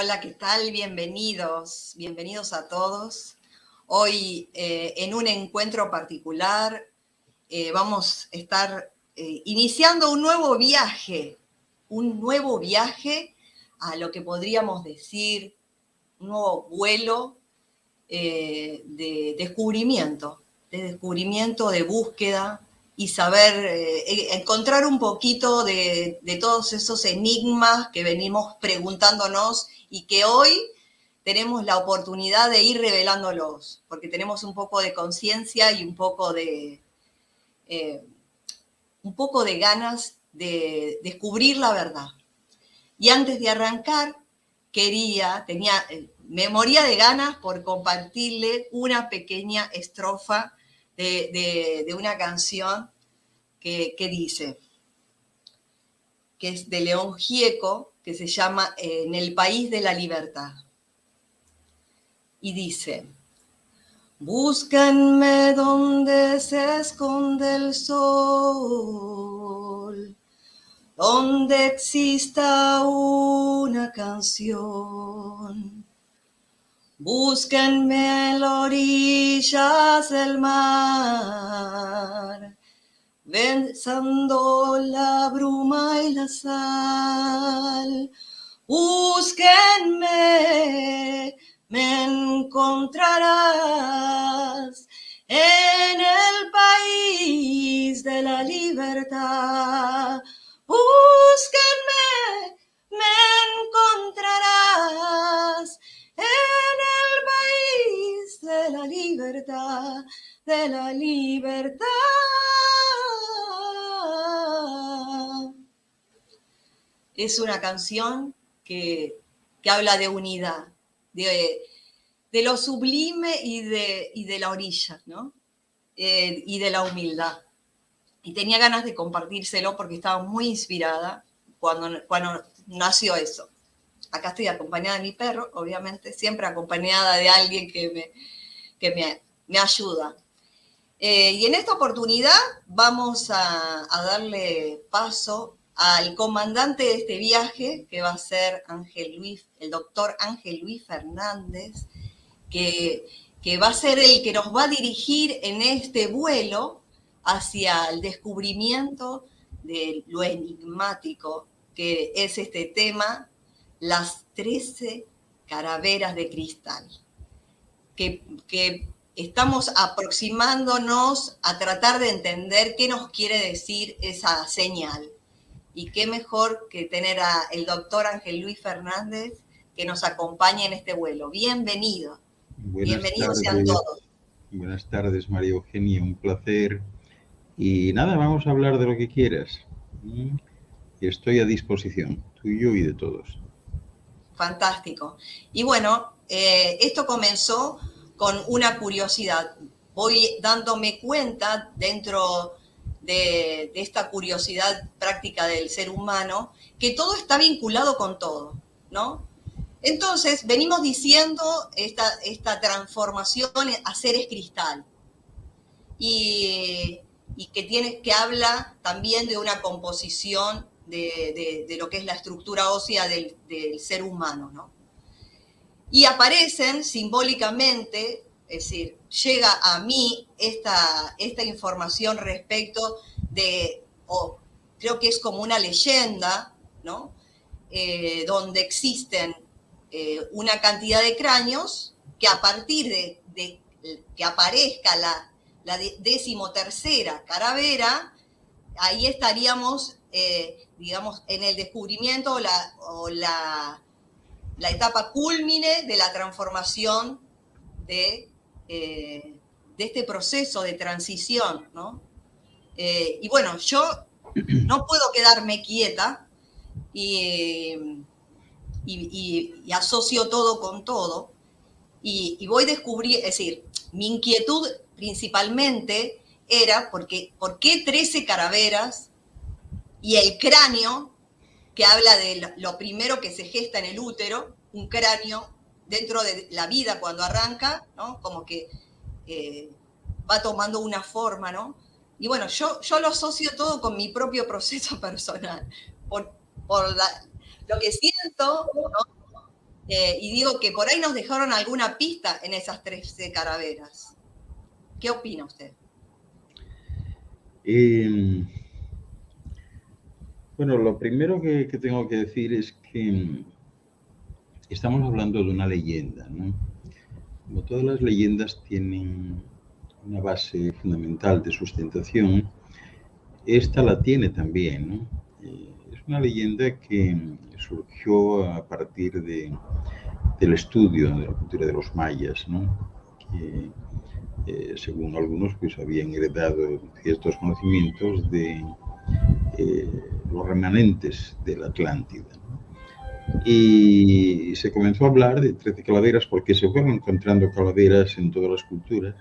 Hola, ¿qué tal? Bienvenidos, bienvenidos a todos. Hoy en un encuentro particular vamos a estar iniciando un nuevo viaje a lo que podríamos decir un nuevo vuelo de descubrimiento, de búsqueda y saber encontrar un poquito de todos esos enigmas que venimos preguntándonos y que hoy tenemos la oportunidad de ir revelándolos, porque tenemos un poco de conciencia y un poco de ganas de descubrir la verdad. Y antes de arrancar, me moría de ganas por compartirle una pequeña estrofa de una canción que dice, que es de León Gieco, que se llama En el país de la libertad. Y dice, búsquenme donde se esconde el sol, donde exista una canción. Búsquenme en las orillas del mar, besando la bruma y la sal. Búsquenme, me encontrarás en el país de la libertad. Búsquenme, me encontrarás en el país de la libertad, de la libertad. Es una canción que habla de unidad, de lo sublime y de la orilla, ¿no? Y de la humildad. Y tenía ganas de compartírselo porque estaba muy inspirada cuando nació eso. Acá estoy acompañada de mi perro, obviamente, siempre acompañada de alguien que me ayuda. Y en esta oportunidad vamos a darle paso al comandante de este viaje, que va a ser el doctor Ángel Luis Fernández, que va a ser el que nos va a dirigir en este vuelo hacia el descubrimiento de lo enigmático que es este tema, las 13 calaveras de cristal, que estamos aproximándonos a tratar de entender qué nos quiere decir esa señal. Y qué mejor que tener al doctor Ángel Luis Fernández que nos acompañe en este vuelo. Bienvenido. Bienvenidos sean todos. Buenas tardes, María Eugenia, un placer. Y nada, vamos a hablar de lo que quieras. Estoy a disposición, tuyo y de todos. Fantástico. Y bueno, esto comenzó con una curiosidad. Voy dándome cuenta dentro de esta curiosidad práctica del ser humano que todo está vinculado con todo, ¿no? Entonces, venimos diciendo esta transformación a seres cristal y que habla también de una composición de lo que es la estructura ósea del ser humano, ¿no? Y aparecen simbólicamente, es decir, llega a mí esta información respecto creo que es como una leyenda, ¿no? Donde existen una cantidad de cráneos que a partir de que aparezca la 13ª calavera, ahí estaríamos, digamos, en el descubrimiento o la etapa cúlmine de la transformación de este proceso de transición, ¿no? Y bueno, yo no puedo quedarme quieta y asocio todo con todo y voy a descubrir, es decir, mi inquietud principalmente era ¿por qué 13 calaveras y el cráneo que habla de lo primero que se gesta en el útero, un cráneo dentro de la vida cuando arranca, ¿no? Como que va tomando una forma, ¿no? Y bueno, yo lo asocio todo con mi propio proceso personal, por lo que siento, ¿no? Y digo que por ahí nos dejaron alguna pista en esas 13 calaveras. ¿Qué opina usted? Bueno, lo primero que tengo que decir es que estamos hablando de una leyenda, ¿no? Como todas las leyendas tienen una base fundamental de sustentación, esta la tiene también, ¿no? Es una leyenda que surgió a partir del estudio de la cultura de los mayas, ¿no? Que según algunos pues habían heredado ciertos conocimientos de los remanentes de la Atlántida, ¿no? Y se comenzó a hablar de 13 calaveras porque se fueron encontrando calaveras en todas las culturas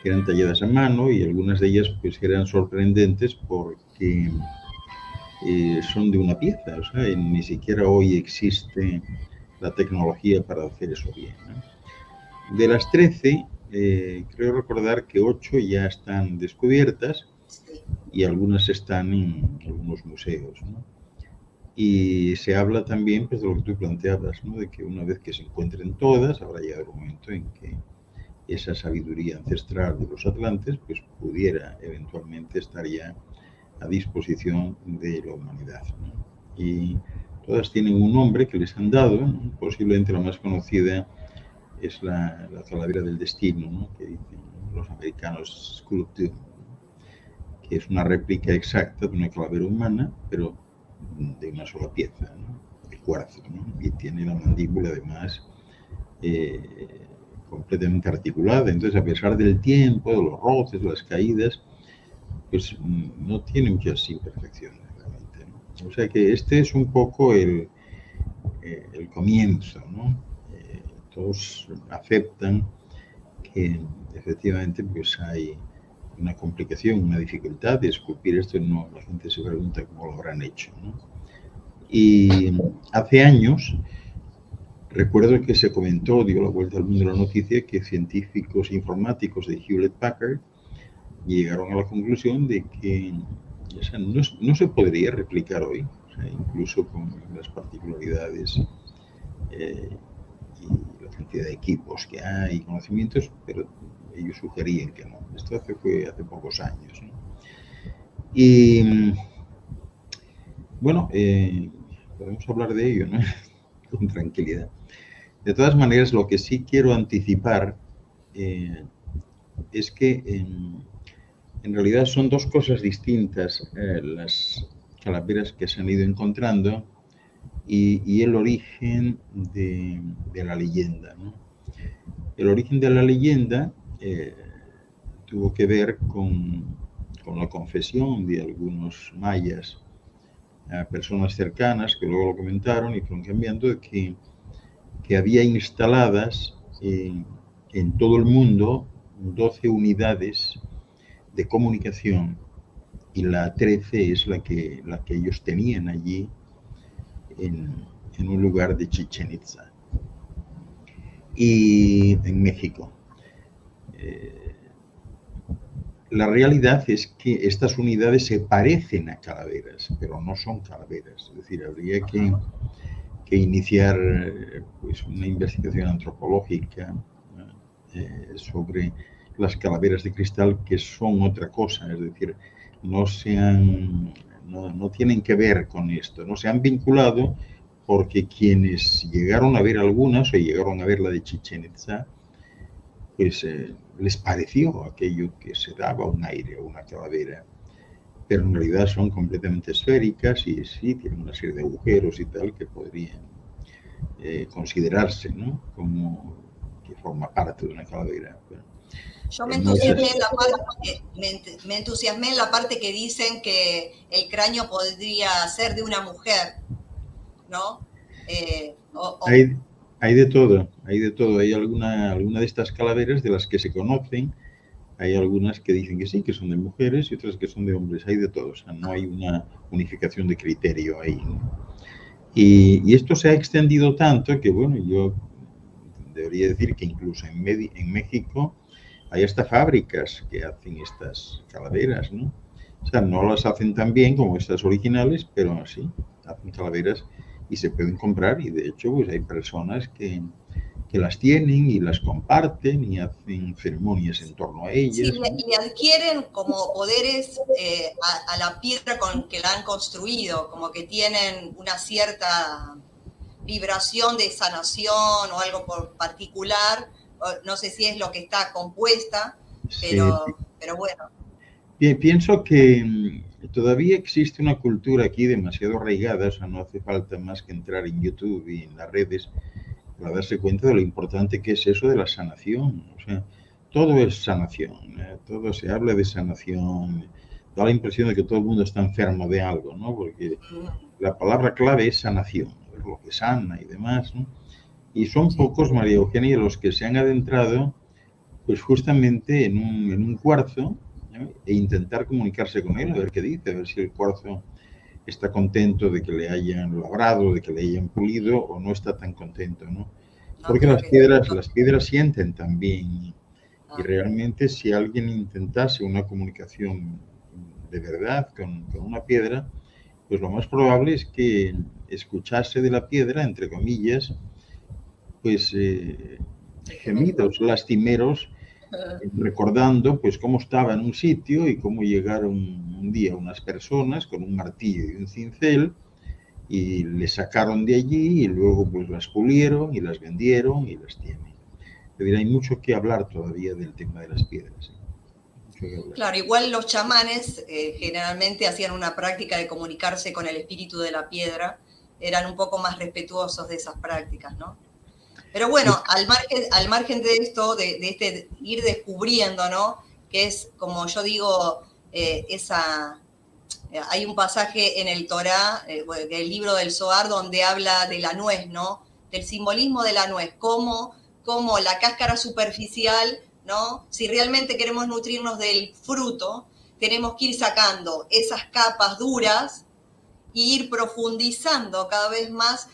que eran talladas a mano y algunas de ellas pues eran sorprendentes porque son de una pieza, o sea, ni siquiera hoy existe la tecnología para hacer eso bien, ¿no? De las 13, creo recordar que 8 ya están descubiertas y algunas están en algunos museos, ¿no? Y se habla también pues, de lo que tú planteabas, ¿no? De que una vez que se encuentren todas, habrá llegado el momento en que esa sabiduría ancestral de los atlantes pues, pudiera eventualmente estar ya a disposición de la humanidad, ¿no? Y todas tienen un nombre que les han dado, ¿no? Posiblemente la más conocida es la calavera del destino, ¿no? Que dicen los americanos Sculpture, que es una réplica exacta de una calavera humana, pero de una sola pieza, ¿no? De cuarzo, ¿no? Y tiene la mandíbula además completamente articulada. Entonces, a pesar del tiempo, de los roces, las caídas, pues no tiene muchas imperfecciones realmente, ¿no? O sea que este es un poco el comienzo, ¿no? Todos aceptan que efectivamente pues hay una complicación, una dificultad de esculpir esto, no, la gente se pregunta cómo lo habrán hecho, ¿no? Y hace años, recuerdo que se comentó, dio la vuelta al mundo la noticia, que científicos informáticos de Hewlett Packard llegaron a la conclusión de que o sea, no se podría replicar hoy, o sea, incluso con las particularidades y la cantidad de equipos que hay, conocimientos, pero ellos sugerían que no. Esto fue hace pocos años, ¿no? Y bueno, podemos hablar de ello, ¿no? Con tranquilidad. De todas maneras, lo que sí quiero anticipar es que en realidad son dos cosas distintas, las calaveras que se han ido encontrando y el origen de la leyenda, ¿no? El origen de la leyenda tuvo que ver con la confesión de algunos mayas a personas cercanas que luego lo comentaron y fueron cambiando, de que había instaladas en todo el mundo 12 unidades de comunicación y la 13 es la que ellos tenían allí en un lugar de Chichén Itzá y en México. La realidad es que estas unidades se parecen a calaveras, pero no son calaveras. Es decir, habría que iniciar pues, una investigación antropológica sobre las calaveras de cristal, que son otra cosa. Es decir, no tienen que ver con esto, no se han vinculado porque quienes llegaron a ver algunas o llegaron a ver la de Chichén Itzá, pues les pareció aquello que se daba un aire o una calavera, pero en realidad son completamente esféricas y sí tienen una serie de agujeros y tal que podrían considerarse, ¿no? Como que forma parte de una calavera. Pero, yo me entusiasmé, me entusiasmé en la parte que dicen que el cráneo podría ser de una mujer, ¿no? Hay de todo, hay de todo. Hay alguna de estas calaveras de las que se conocen, hay algunas que dicen que sí, que son de mujeres y otras que son de hombres. Hay de todo, o sea, no hay una unificación de criterio ahí, ¿no? Y esto se ha extendido tanto que, bueno, yo debería decir que incluso en México hay hasta fábricas que hacen estas calaveras, ¿no? O sea, no las hacen tan bien como estas originales, pero sí, hacen calaveras y se pueden comprar, y de hecho pues hay personas que las tienen y las comparten y hacen ceremonias en torno a Sí, ellas, ¿no? le adquieren como poderes a la piedra con que la han construido, como que tienen una cierta vibración de sanación o algo particular, no sé si es lo que está compuesta, Sí, pero bueno. pienso que todavía existe una cultura aquí demasiado arraigada, o sea, no hace falta más que entrar en YouTube y en las redes para darse cuenta de lo importante que es eso de la sanación. O sea, todo es sanación, todo se habla de sanación, da la impresión de que todo el mundo está enfermo de algo, ¿no? Porque la palabra clave es sanación, es lo que sana y demás, ¿no? Y son pocos, María Eugenia, los que se han adentrado pues justamente en un cuarzo, ¿no? E intentar comunicarse con él, a ver qué dice, a ver si el cuarzo está contento de que le hayan labrado, de que le hayan pulido, o no está tan contento, ¿no? Porque las piedras sienten también, y realmente si alguien intentase una comunicación de verdad con una piedra, pues lo más probable es que escuchase de la piedra, entre comillas, pues gemidos lastimeros, recordando pues cómo estaba en un sitio y cómo llegaron un día unas personas con un martillo y un cincel y le sacaron de allí y luego pues las pulieron y las vendieron y las tienen. Es decir, hay mucho que hablar todavía del tema de las piedras. Claro, igual los chamanes generalmente hacían una práctica de comunicarse con el espíritu de la piedra, eran un poco más respetuosos de esas prácticas, ¿no? Pero bueno, al margen de esto, de este ir descubriendo, ¿no? Que es, como yo digo, hay un pasaje en el Torá, el libro del Zohar, donde habla de la nuez, ¿no? Del simbolismo de la nuez, cómo la cáscara superficial, ¿no? Si realmente queremos nutrirnos del fruto, tenemos que ir sacando esas capas duras e ir profundizando cada vez más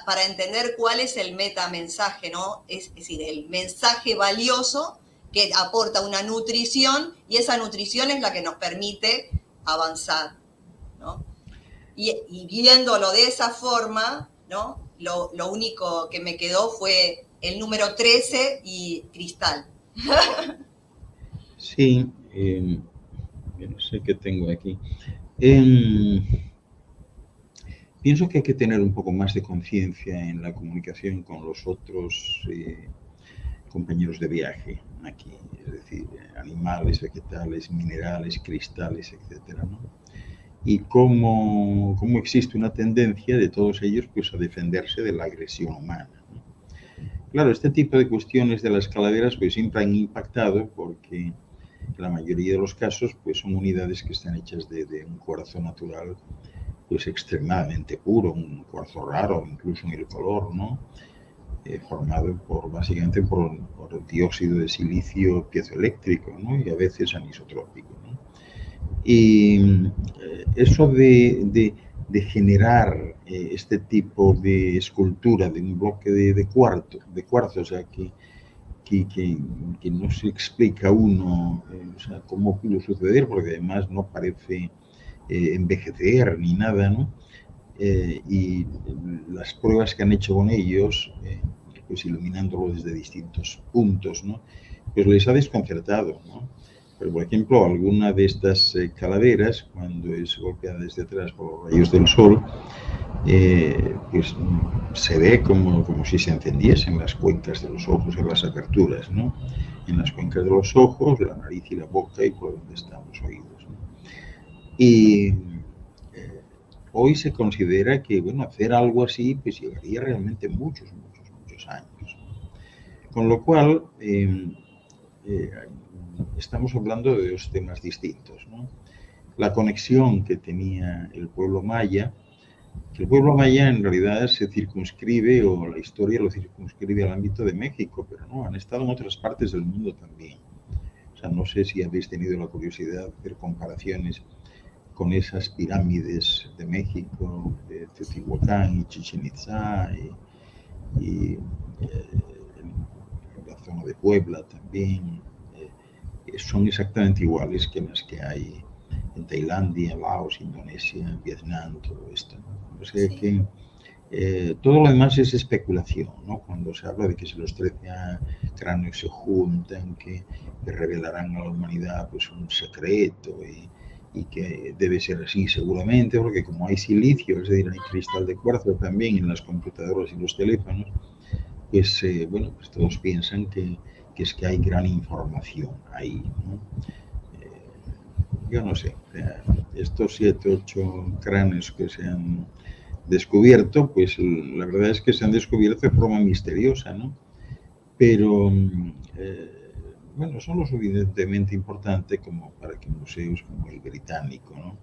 para entender cuál es el metamensaje, ¿no? Es decir, el mensaje valioso que aporta una nutrición y esa nutrición es la que nos permite avanzar, ¿no? Y viéndolo de esa forma, ¿no? Lo único que me quedó fue el número 13 y cristal. Sí, yo no sé qué tengo aquí. Pienso que hay que tener un poco más de conciencia en la comunicación con los otros compañeros de viaje aquí, es decir, animales, vegetales, minerales, cristales, etcétera, ¿no? Y cómo existe una tendencia de todos ellos pues, a defenderse de la agresión humana, ¿no? Claro, este tipo de cuestiones de las calaveras pues, siempre han impactado porque en la mayoría de los casos pues, son unidades que están hechas de un cuarzo natural pues extremadamente puro, un cuarzo raro, incluso en el color, ¿no? Formado básicamente por dióxido de silicio piezoeléctrico, ¿no? Y a veces anisotrópico, ¿no? Y eso de generar este tipo de escultura de un bloque de cuarzo, o sea, que no se explica uno o sea, cómo pudo suceder, porque además no parece envejecer ni nada, ¿no? Y las pruebas que han hecho con ellos, pues iluminándolo desde distintos puntos, ¿no? Pues les ha desconcertado, ¿no? Pero, por ejemplo, alguna de estas calaveras, cuando es golpeada desde atrás por los rayos del sol, pues se ve como si se encendiesen las cuencas de los ojos en las aperturas, ¿no? En las cuencas de los ojos, la nariz y la boca y por donde están los oídos, ¿no? Y hoy se considera que, bueno, hacer algo así pues llevaría realmente muchos años. Con lo cual, estamos hablando de dos temas distintos, ¿no? La conexión que tenía el pueblo maya, que el pueblo maya en realidad se circunscribe, o la historia lo circunscribe al ámbito de México, pero no, han estado en otras partes del mundo también. O sea, no sé si habéis tenido la curiosidad de hacer comparaciones con esas pirámides de México, de Teotihuacán y Chichén Itzá, y la zona de Puebla también, son exactamente iguales que las que hay en Tailandia, Laos, Indonesia, Vietnam, todo esto, ¿no? O sea que Todo lo demás es especulación, ¿no? Cuando se habla de que si los 13 cráneos se juntan, que revelarán a la humanidad pues un secreto y que debe ser así seguramente, porque como hay silicio, es decir, hay cristal de cuarzo también en las computadoras y los teléfonos, pues bueno, pues todos piensan que es que hay gran información ahí, ¿no? Yo no sé, estos 7, 8 cráneos que se han descubierto, pues la verdad es que se han descubierto de forma misteriosa, ¿no? Pero, bueno, son lo suficientemente importantes como para que museos como el británico, ¿no?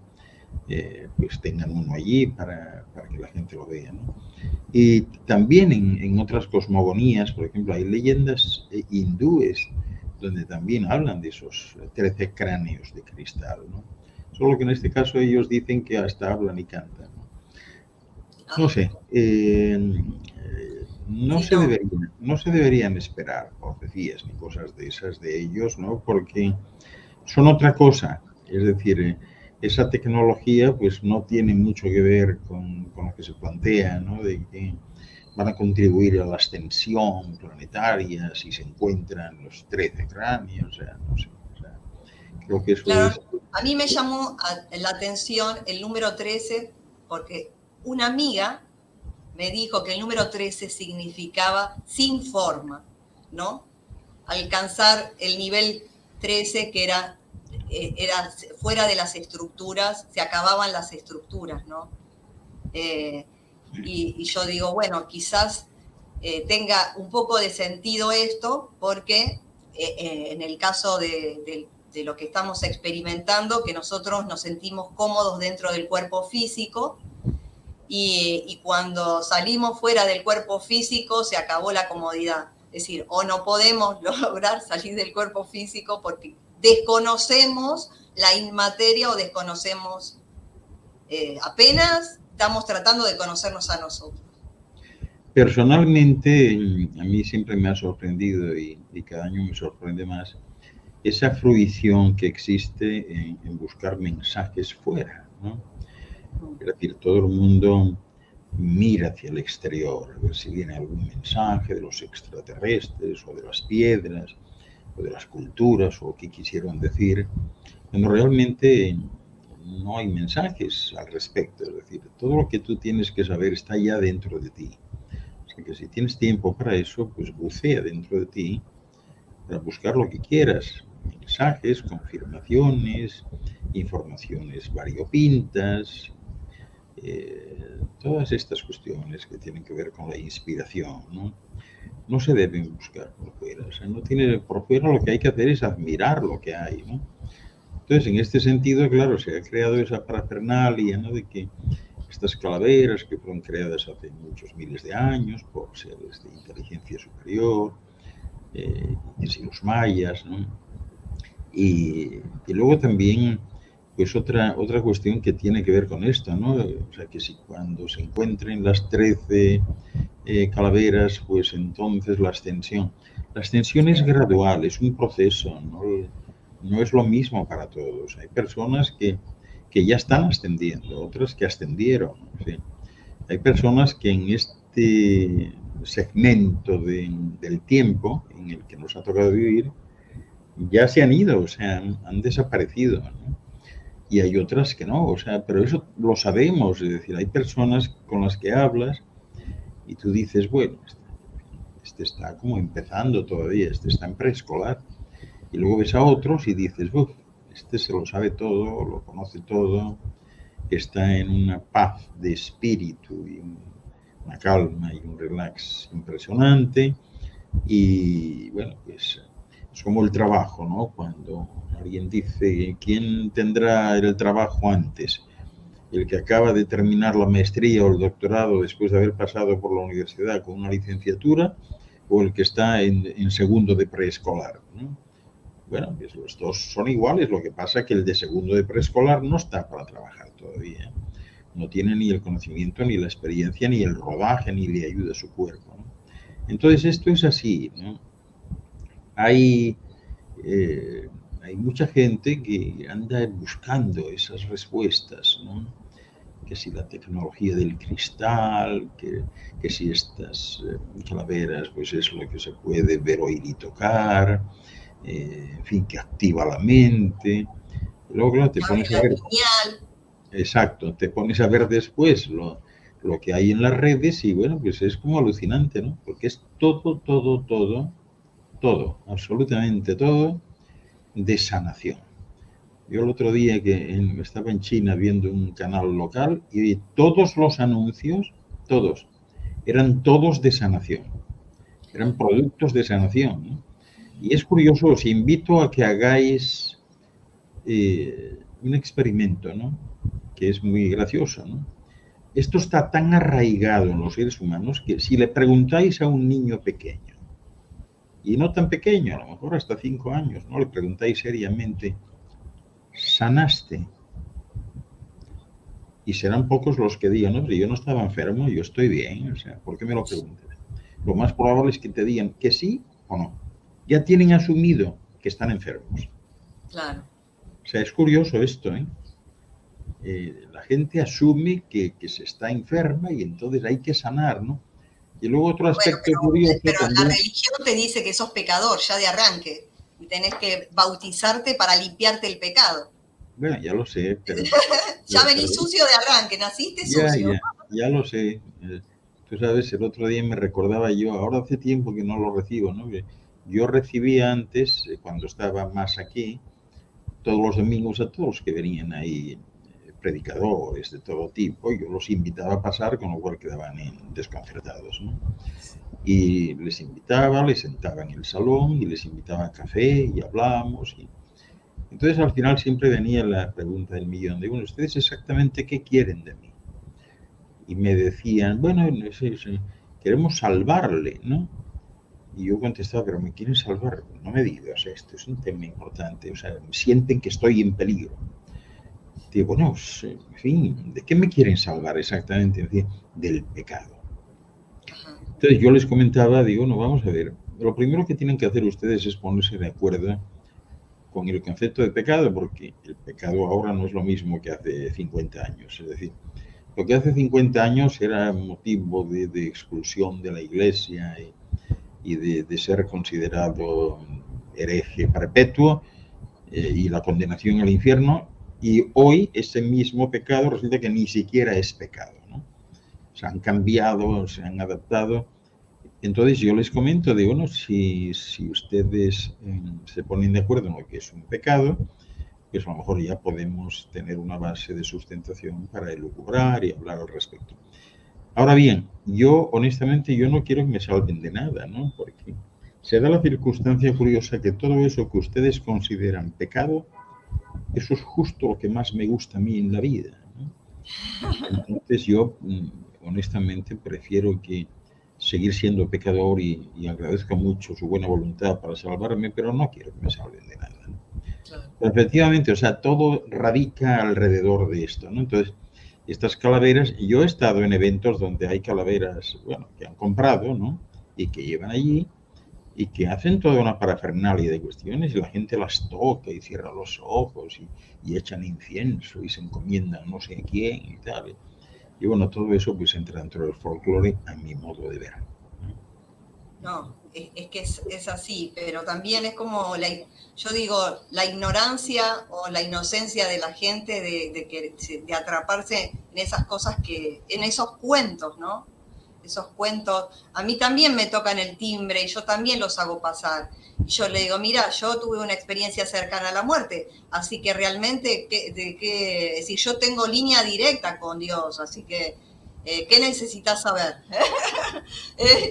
Pues tengan uno allí para que la gente lo vea, ¿no? Y también en otras cosmogonías, por ejemplo, hay leyendas hindúes donde también hablan de esos 13 cráneos de cristal, ¿no? Solo que en este caso ellos dicen que hasta hablan y cantan, ¿no? No sé, no, Sí, no. no se deberían esperar profecías ni cosas de esas de ellos, ¿no? Porque son otra cosa. Es decir, esa tecnología pues no tiene mucho que ver con lo que se plantea, ¿no? De que van a contribuir a la ascensión planetaria si se encuentran los 13 cráneos, o sea, no sé. O sea, creo que eso Claro, es... a mí me llamó la atención el número 13 porque una amiga me dijo que el número 13 significaba sin forma, ¿no? Alcanzar el nivel 13 que era fuera de las estructuras, se acababan las estructuras, ¿no? Y yo digo, bueno, quizás tenga un poco de sentido esto, porque en el caso de lo que estamos experimentando, que nosotros nos sentimos cómodos dentro del cuerpo físico, y cuando salimos fuera del cuerpo físico se acabó la comodidad. Es decir, o no podemos lograr salir del cuerpo físico porque desconocemos la inmateria o desconocemos, apenas estamos tratando de conocernos a nosotros. Personalmente, a mí siempre me ha sorprendido y cada año me sorprende más esa fruición que existe en buscar mensajes fuera, ¿no? Es decir, todo el mundo mira hacia el exterior, a ver si viene algún mensaje de los extraterrestres o de las piedras o de las culturas o qué quisieron decir, cuando realmente no hay mensajes al respecto. Es decir, todo lo que tú tienes que saber está ya dentro de ti. O sea que si tienes tiempo para eso, pues bucea dentro de ti para buscar lo que quieras, mensajes, confirmaciones, informaciones variopintas, todas estas cuestiones que tienen que ver con la inspiración, ¿no? No se deben buscar por fuera, o sea, no tiene por fuera, lo que hay que hacer es admirar lo que hay, ¿no? Entonces, en este sentido, claro, se ha creado esa parafernalia, ¿no? De que estas calaveras que fueron creadas hace muchos miles de años por seres de inteligencia superior, que si los mayas, ¿no? Y luego también, pues otra cuestión que tiene que ver con esto, ¿no? O sea, que si cuando se encuentren las 13 calaveras, pues entonces la ascensión. La ascensión es gradual, es un proceso, ¿no? No es lo mismo para todos. Hay personas que ya están ascendiendo, otras que ascendieron. ¿Sí? Hay personas que en este segmento del tiempo en el que nos ha tocado vivir, ya se han ido, o sea, han desaparecido, ¿no? Y hay otras que no, o sea, pero eso lo sabemos, es decir, hay personas con las que hablas y tú dices, bueno, este está como empezando todavía, este está en preescolar. Y luego ves a otros y dices, uff, este se lo sabe todo, lo conoce todo, está en una paz de espíritu y una calma y un relax impresionante. Y bueno, pues es como el trabajo, ¿no? Cuando alguien dice, ¿quién tendrá el trabajo antes? ¿El que acaba de terminar la maestría o el doctorado después de haber pasado por la universidad con una licenciatura o el que está en segundo de preescolar, ¿no? Bueno, pues los dos son iguales, lo que pasa es que el de segundo de preescolar no está para trabajar todavía. No tiene ni el conocimiento, ni la experiencia, ni el rodaje, ni le ayuda a su cuerpo, ¿no? Entonces esto es así, ¿no? Hay, hay mucha gente que anda buscando esas respuestas, ¿no? que si la tecnología del cristal, que si estas calaveras, pues es lo que se puede ver, oír y tocar, en fin, que activa la mente. Luego, claro, te pones a ver, exacto, te pones a ver después lo que hay en las redes y bueno, pues es como alucinante, ¿no? Porque es todo, absolutamente todo de sanación. Yo el otro día estaba en China viendo un canal local y todos los anuncios, todos, eran todos de sanación, eran productos de sanación, ¿no? Y es curioso, os invito a que hagáis un experimento, ¿no? Que es muy gracioso, ¿no? Esto está tan arraigado en los seres humanos que si le preguntáis a un niño pequeño, y no tan pequeño, a lo mejor hasta 5 años, ¿no? Le preguntáis seriamente, ¿sanaste? Y serán pocos los que digan, no, pero yo no estaba enfermo, yo estoy bien, o sea, ¿por qué me lo preguntas? Lo más probable es que te digan que sí o no. Ya tienen asumido que están enfermos. Claro. O sea, es curioso esto, ¿eh? La gente asume que se está enferma y entonces hay que sanar, ¿no? Y luego otro aspecto curioso. Pero también, la religión te dice que sos pecador ya de arranque y tenés que bautizarte para limpiarte el pecado. Bueno, ya lo sé, pero... ya venís sucio de arranque, naciste sucio. Ya lo sé. Tú sabes, el otro día me recordaba yo, ahora hace tiempo que no lo recibo, ¿no? Yo recibía antes, cuando estaba más aquí, todos los domingos a todos los que venían ahí, predicadores de todo tipo, yo los invitaba a pasar, con lo cual quedaban desconcertados, ¿no? Y les invitaba, les sentaba en el salón y les invitaba a café y hablábamos. Entonces al final siempre venía la pregunta del millón de, bueno, ¿ustedes exactamente qué quieren de mí? Y me decían, bueno, queremos salvarle, ¿no? Y yo contestaba, pero ¿me quieren salvar? No me digas, esto es un tema importante, o sea, sienten que estoy en peligro. Digo, bueno, en fin, ¿de qué me quieren salvar exactamente? En fin, del pecado. Entonces yo les comentaba, digo, no, vamos a ver, lo primero que tienen que hacer ustedes es ponerse de acuerdo con el concepto de pecado, porque el pecado ahora no es lo mismo que hace 50 años, es decir, lo que hace 50 años era motivo de exclusión de la Iglesia y de ser considerado hereje perpetuo y la condenación al infierno. Y hoy ese mismo pecado resulta que ni siquiera es pecado, ¿no? Se han cambiado, se han adaptado. Entonces yo les comento, digo, bueno, si ustedes se ponen de acuerdo en lo que es un pecado, pues a lo mejor ya podemos tener una base de sustentación para elucubrar y hablar al respecto. Ahora bien, yo honestamente yo no quiero que me salven de nada, ¿no? Porque se da la circunstancia curiosa que todo eso que ustedes consideran pecado, eso es justo lo que más me gusta a mí en la vida, ¿no? Entonces yo honestamente prefiero que seguir siendo pecador y agradezco mucho su buena voluntad para salvarme, pero no quiero que me salven de nada, ¿no? Claro. Efectivamente, o sea, todo radica alrededor de esto, ¿no? Entonces, estas calaveras, yo he estado en eventos donde hay calaveras, bueno, que han comprado, ¿no? Y que llevan allí y que hacen toda una parafernalia de cuestiones y la gente las toca y cierra los ojos y echan incienso y se encomiendan no sé a quién y tal. Y bueno, todo eso pues entra dentro del folclore a mi modo de ver. No, es que es así, pero también es como, yo digo, la ignorancia o la inocencia de la gente de atraparse en esas cosas en esos cuentos, ¿no? Esos cuentos, a mí también me tocan el timbre y yo también los hago pasar. Y yo le digo, mira, yo tuve una experiencia cercana a la muerte, así que realmente, es decir, yo tengo línea directa con Dios, así que, ¿qué necesitas saber?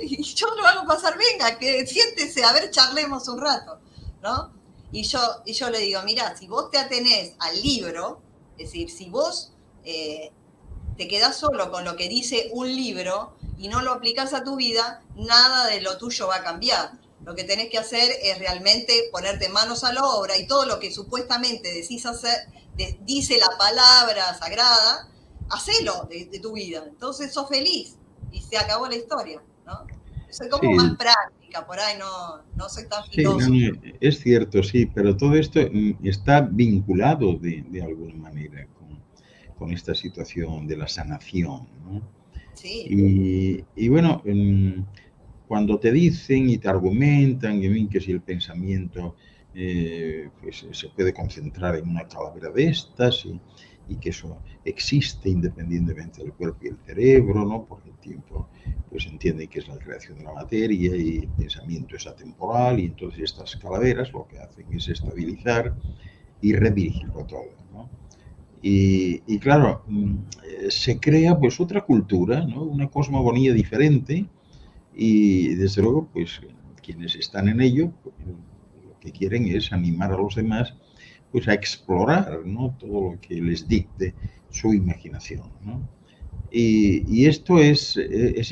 Y yo lo hago pasar, venga, que siéntese, a ver, charlemos un rato, ¿no? Y yo le digo, mira, si vos te atenés al libro, es decir, si vos te quedás solo con lo que dice un libro y no lo aplicás a tu vida, nada de lo tuyo va a cambiar. Lo que tenés que hacer es realmente ponerte manos a la obra y todo lo que supuestamente decís hacer, dice la palabra sagrada, hacelo de tu vida. Entonces sos feliz y se acabó la historia, ¿no? Soy como más práctica, por ahí no soy tan filósofa. Sí, no, es cierto, sí, pero todo esto está vinculado de alguna manera con esta situación de la sanación, ¿no? Sí. Y bueno, cuando te dicen y te argumentan que si el pensamiento pues, se puede concentrar en una calavera de estas y que eso existe independientemente del cuerpo y el cerebro, ¿no? Porque el tiempo pues entiende que es la creación de la materia y el pensamiento es atemporal, y entonces estas calaveras lo que hacen es estabilizar y redirigirlo todo, ¿no? Y claro, se crea pues otra cultura, ¿no? Una cosmogonía diferente, y desde luego pues quienes están en ello pues, lo que quieren es animar a los demás pues a explorar, ¿no? Todo lo que les dicte su imaginación, ¿no? Y esto es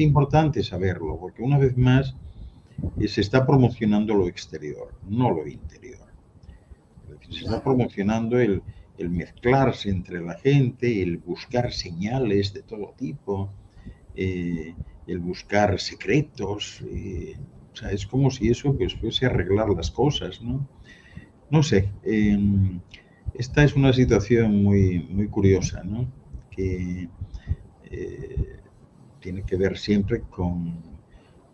importante saberlo, porque una vez más se está promocionando lo exterior, no lo interior. Es decir, se está promocionando el mezclarse entre la gente, el buscar señales de todo tipo, el buscar secretos. O sea, es como si eso pues, fuese arreglar las cosas, ¿no? No sé. Esta es una situación muy, muy curiosa, ¿no? Que tiene que ver siempre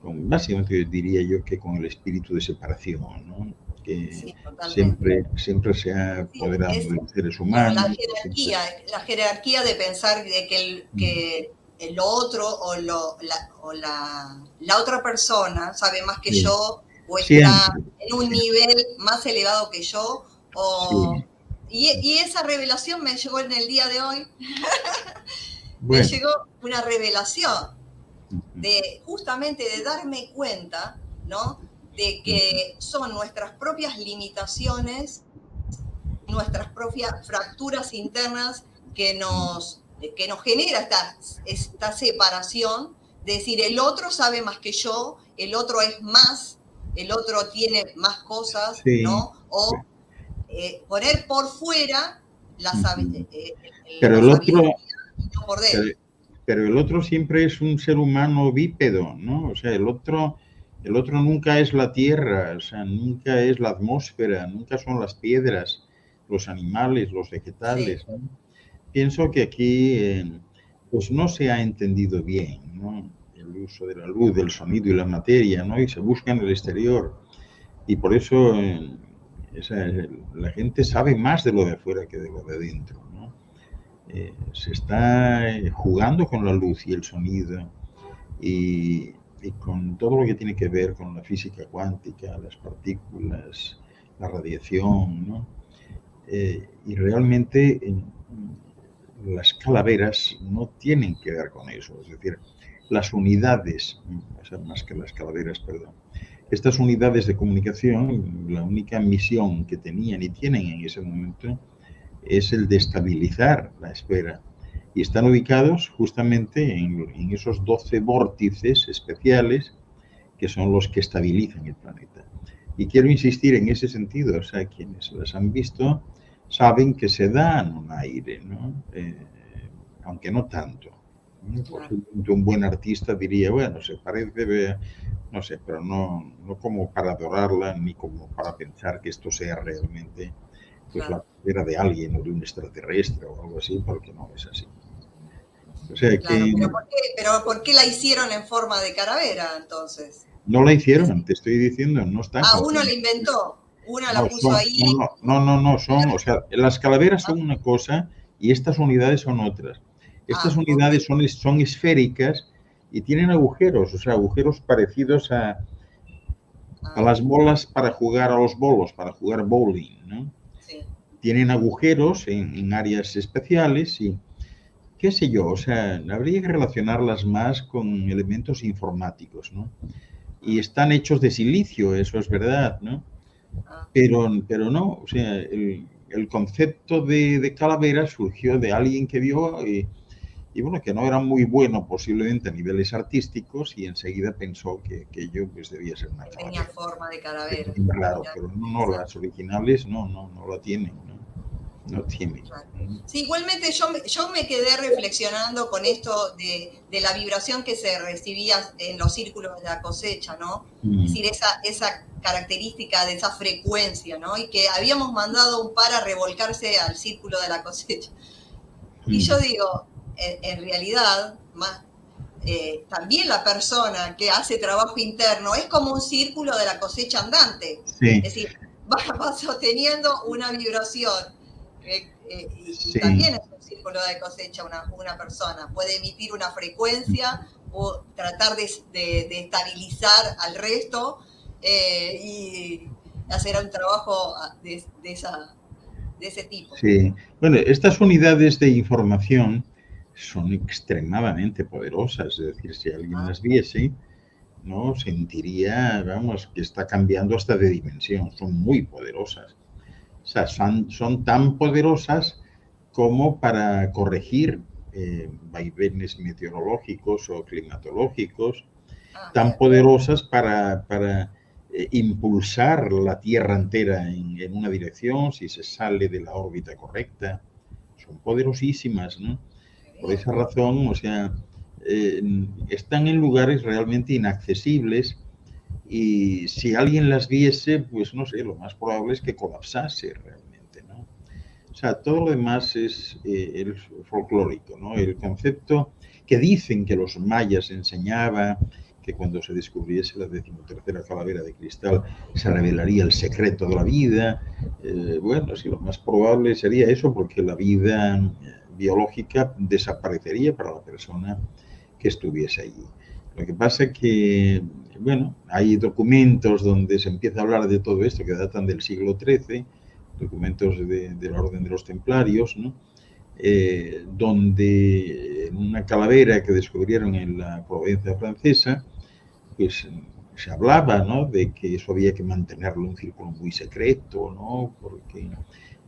básicamente diría yo que con el espíritu de separación, ¿no? Que Sí, totalmente. siempre se ha Sí, apoderado es de los seres claro, humanos. Siempre, la jerarquía de pensar de que el otro o la otra persona sabe más que sí, yo o está siempre, en un siempre, nivel más elevado que yo. sí. Y esa revelación me llegó en el día de hoy, me Bueno, llegó una revelación ujú, de justamente de darme cuenta, ¿no? De ujú, que son nuestras propias limitaciones, nuestras propias fracturas internas que nos genera esta separación, de decir, el otro sabe más que yo, el otro es más, el otro tiene más cosas, sí, ¿no? O poner por fuera ujú. Pero la el otro, sabiduría y no por pero, dentro. pero el otro siempre es un ser humano bípedo, ¿no? O sea, el otro nunca es la tierra, o sea, nunca es la atmósfera, nunca son las piedras, los animales, los Sí, vegetales, ¿no? Pienso que aquí pues no se ha entendido bien, ¿no? El uso de la luz, del sonido y la materia, ¿no? Y se busca en el exterior. Y por eso la gente sabe más de lo de afuera que de lo de adentro, ¿no? Se está jugando con la luz y el sonido y con todo lo que tiene que ver con la física cuántica, las partículas, la radiación, ¿no? Y realmente las calaveras no tienen que ver con eso, es decir, las unidades, o sea, más que las calaveras, perdón. Estas unidades de comunicación, la única misión que tenían y tienen en ese momento es el de estabilizar la esfera. Y están ubicados justamente en esos 12 vórtices especiales que son los que estabilizan el planeta. Y quiero insistir en ese sentido, o sea, quienes las han visto saben que se dan un aire, ¿no? Aunque no tanto. claro. Posiblemente un buen artista diría, bueno, se parece, no sé, pero no como para adorarla ni como para pensar que esto sea realmente pues la Claro, bandera de alguien o de un extraterrestre o algo así, porque no es así. O sea claro. que Pero ¿por qué la hicieron en forma de calavera entonces? no la hicieron, te estoy diciendo, no están Ah, uno la conformes. inventó, una No, la puso ahí. son, o sea, las calaveras son una cosa y estas unidades son otras. Estas Ah, ok. unidades son esféricas y tienen agujeros, o sea, agujeros parecidos a Ah, las bolas para jugar a los bolos, para jugar bowling, ¿no? sí. Tienen agujeros en áreas especiales y qué sé yo, o sea, habría que relacionarlas más con elementos informáticos, ¿no? Y Ah, están hechos de silicio, eso es verdad, ¿no? ah, Pero no, o sea, el concepto de calavera surgió de alguien que vio y bueno, que no era muy bueno posiblemente a niveles artísticos y enseguida pensó que ello pues debía ser una que tenía calavera. forma de Pero, calavera. claro, Mirá, pero no, interesante. las originales no la tienen, no tienen. Claro. Sí, igualmente yo me quedé reflexionando con esto de la vibración que se recibía en los círculos de la cosecha, ¿no? Es Mm, decir, esa característica de esa frecuencia, ¿no? Y que habíamos mandado un par a revolcarse al círculo de la cosecha. Y yo digo, en realidad, también la persona que hace trabajo interno es como un círculo de la cosecha andante. Sí, Es decir, va sosteniendo una vibración. Y sí, también es un círculo de cosecha una persona. Puede emitir una frecuencia o tratar de estabilizar al resto y hacer un trabajo de ese tipo. sí. Bueno, estas unidades de información son extremadamente poderosas. Es decir, si alguien las viese, ¿no? Sentiría, vamos, que está cambiando hasta de dimensión. Son muy poderosas. O sea, son tan poderosas como para corregir vaivenes meteorológicos o climatológicos, tan Bien. poderosas para impulsar la Tierra entera en una dirección si se sale de la órbita correcta. Son poderosísimas, ¿no? Por Bien. esa razón, o sea, eh, están en lugares realmente inaccesibles y si alguien las viese, pues no sé, lo más probable es que colapsase realmente, ¿no? O sea, todo lo demás es el folclórico, ¿no? El concepto que dicen que los mayas enseñaban, que cuando se descubriese la 13ª calavera de cristal se revelaría el secreto de la vida. Bueno, sí, lo más probable sería eso, porque la vida biológica desaparecería para la persona que estuviese allí. Lo que pasa es que, bueno, hay documentos donde se empieza a hablar de todo esto que datan del siglo XIII, documentos de la Orden de los Templarios, ¿no? Donde en una calavera que descubrieron en la Provincia francesa, pues se hablaba, ¿no? De que eso había que mantenerlo en un círculo muy secreto, ¿no? Porque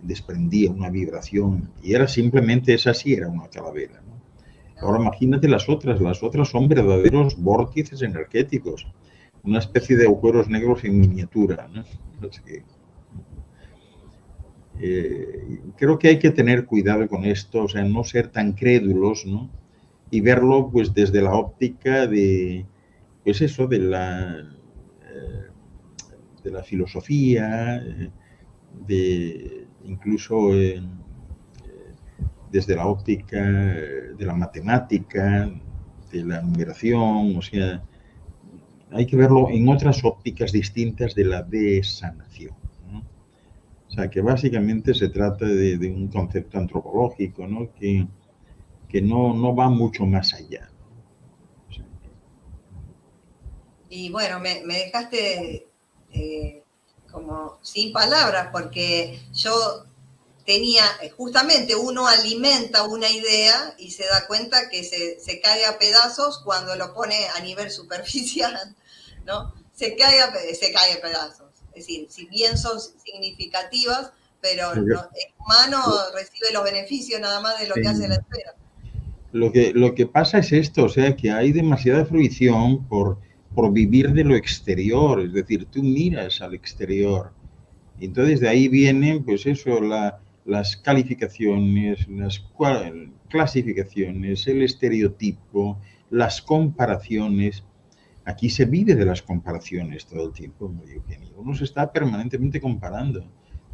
desprendía una vibración y era simplemente esa sí era una calavera, ¿no? Ahora imagínate las otras son verdaderos vórtices energéticos, una especie de agujeros negros en miniatura, ¿no? No sé qué. Creo que hay que tener cuidado con esto, o sea, no ser tan crédulos, ¿no? Y verlo pues desde la óptica de, pues eso, de la filosofía, de incluso desde la óptica de la matemática, de la numeración, o sea, hay que verlo en otras ópticas distintas de la desanación, ¿no? O sea, que básicamente se trata de un concepto antropológico, ¿no? Que no va mucho más allá. O sea, Y bueno, me dejaste como sin palabras porque yo tenía, justamente uno alimenta una idea y se da cuenta que se cae a pedazos cuando lo pone a nivel superficial, ¿no? Se cae a pedazos. Es decir, si bien son significativas, pero lo que, el humano recibe los beneficios nada más de lo que hace la esfera. lo que pasa es esto, o sea, que hay demasiada fruición por vivir de lo exterior, es decir, tú miras al exterior. Y entonces de ahí vienen, pues eso, las calificaciones, las clasificaciones, el estereotipo, las comparaciones. Aquí se vive de las comparaciones todo el tiempo, María Eugenia. Uno se está permanentemente comparando.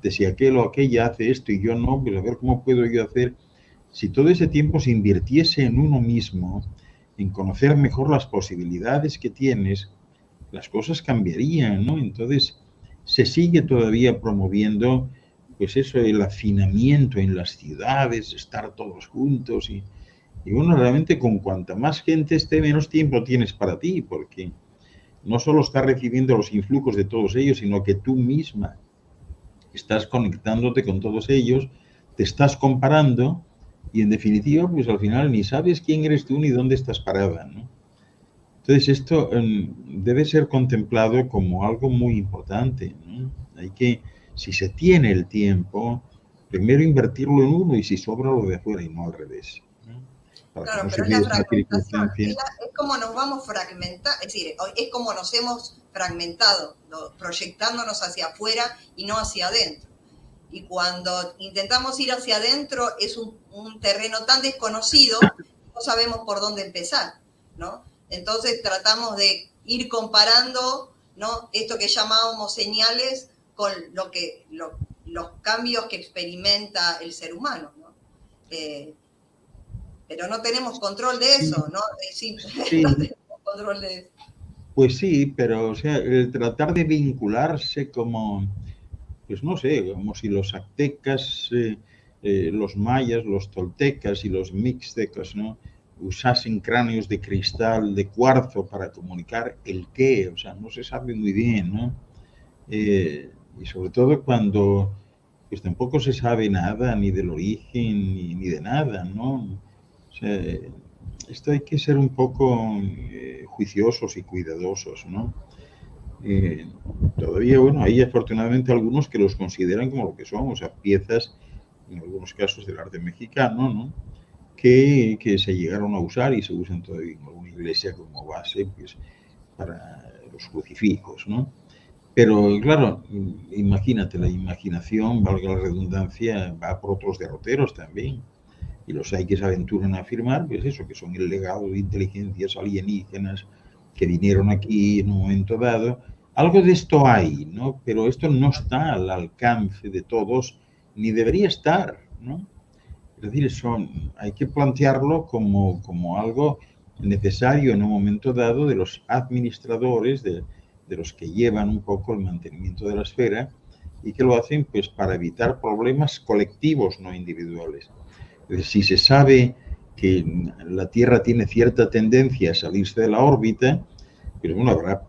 De si aquel o aquella hace esto y yo no, pues a ver cómo puedo yo hacer. Si todo ese tiempo se invirtiese en uno mismo, en conocer mejor las posibilidades que tienes, las cosas cambiarían, ¿no? Entonces, se sigue todavía promoviendo, pues eso, el afinamiento en las ciudades, estar todos juntos y bueno, realmente con cuanta más gente esté, menos tiempo tienes para ti, porque no solo estás recibiendo los influjos de todos ellos, sino que tú misma estás conectándote con todos ellos, te estás comparando y en definitiva, pues al final ni sabes quién eres tú ni dónde estás parada, ¿no? Entonces esto debe ser contemplado como algo muy importante, ¿no? Hay que, si se tiene el tiempo, primero invertirlo en uno y si sobra lo de afuera y no al revés, ¿no? Para que Claro, no se pero es la dé esa fragmentación, circunstancia. es como nos vamos fragmentando, es decir, es como nos hemos fragmentado, proyectándonos hacia afuera y no hacia adentro. Y cuando intentamos ir hacia adentro es un terreno tan desconocido, no sabemos por dónde empezar, ¿no? Entonces tratamos de ir comparando, ¿no? Esto que llamábamos señales con los cambios que experimenta el ser humano, ¿no? pero no tenemos control de eso, ¿no? Sí, sí, no tenemos control de eso. pues sí, pero o sea, el tratar de vincularse como, pues no sé, como si los aztecas, los mayas, los toltecas y los mixtecos, ¿no?, usasen cráneos de cristal, de cuarzo para comunicar el qué, o sea, no se sabe muy bien, ¿no? Y sobre todo cuando pues tampoco se sabe nada ni del origen ni de nada, ¿no? O sea, esto hay que ser un poco juiciosos y cuidadosos, ¿no? Todavía, bueno, hay afortunadamente algunos que los consideran como lo que son, o sea, piezas, en algunos casos del arte mexicano, ¿no?, que se llegaron a usar y se usan todavía en alguna iglesia como base, pues, para los crucifijos, ¿no? Pero claro, imagínate, la imaginación, valga la redundancia, va por otros derroteros también. Y los hay que se aventuran a afirmar, pues eso, que son el legado de inteligencias alienígenas que vinieron aquí en un momento dado. Algo de esto hay, ¿no? Pero esto no está al alcance de todos, ni debería estar, ¿no? Es decir, hay que plantearlo como algo necesario en un momento dado de los administradores, de los que llevan un poco el mantenimiento de la esfera y que lo hacen pues para evitar problemas colectivos, no individuales. Es decir, si se sabe que la Tierra tiene cierta tendencia a salirse de la órbita, pero bueno, habrá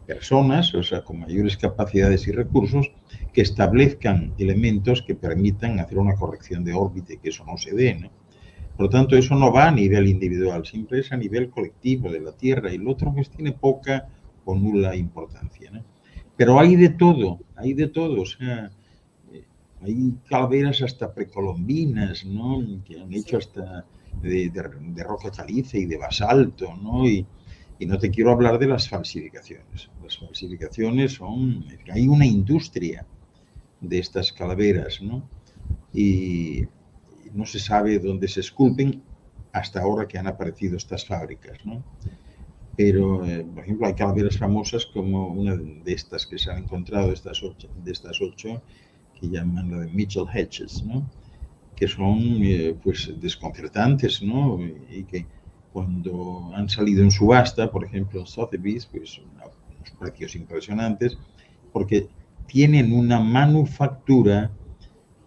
personas, o sea, con mayores capacidades y recursos, que establezcan elementos que permitan hacer una corrección de órbita y que eso no se dé, ¿no? Por lo tanto, eso no va a nivel individual, siempre es a nivel colectivo de la Tierra, y lo otro pues tiene poca o nula importancia, ¿no? Pero hay de todo, o sea, hay calaveras hasta precolombinas, ¿no?, que han hecho hasta de roca caliza y de basalto, ¿no? Y no te quiero hablar de las falsificaciones. Las falsificaciones hay una industria de estas calaveras, ¿no? Y no se sabe dónde se esculpen hasta ahora que han aparecido estas fábricas, ¿no? Pero, por ejemplo, hay calaveras famosas como una de estas que se han encontrado, de estas ocho, que llaman la de Mitchell Hedges, ¿no?, que son pues desconcertantes, ¿no? Y que cuando han salido en subasta, por ejemplo, en Sotheby's, pues unos precios impresionantes, porque tienen una manufactura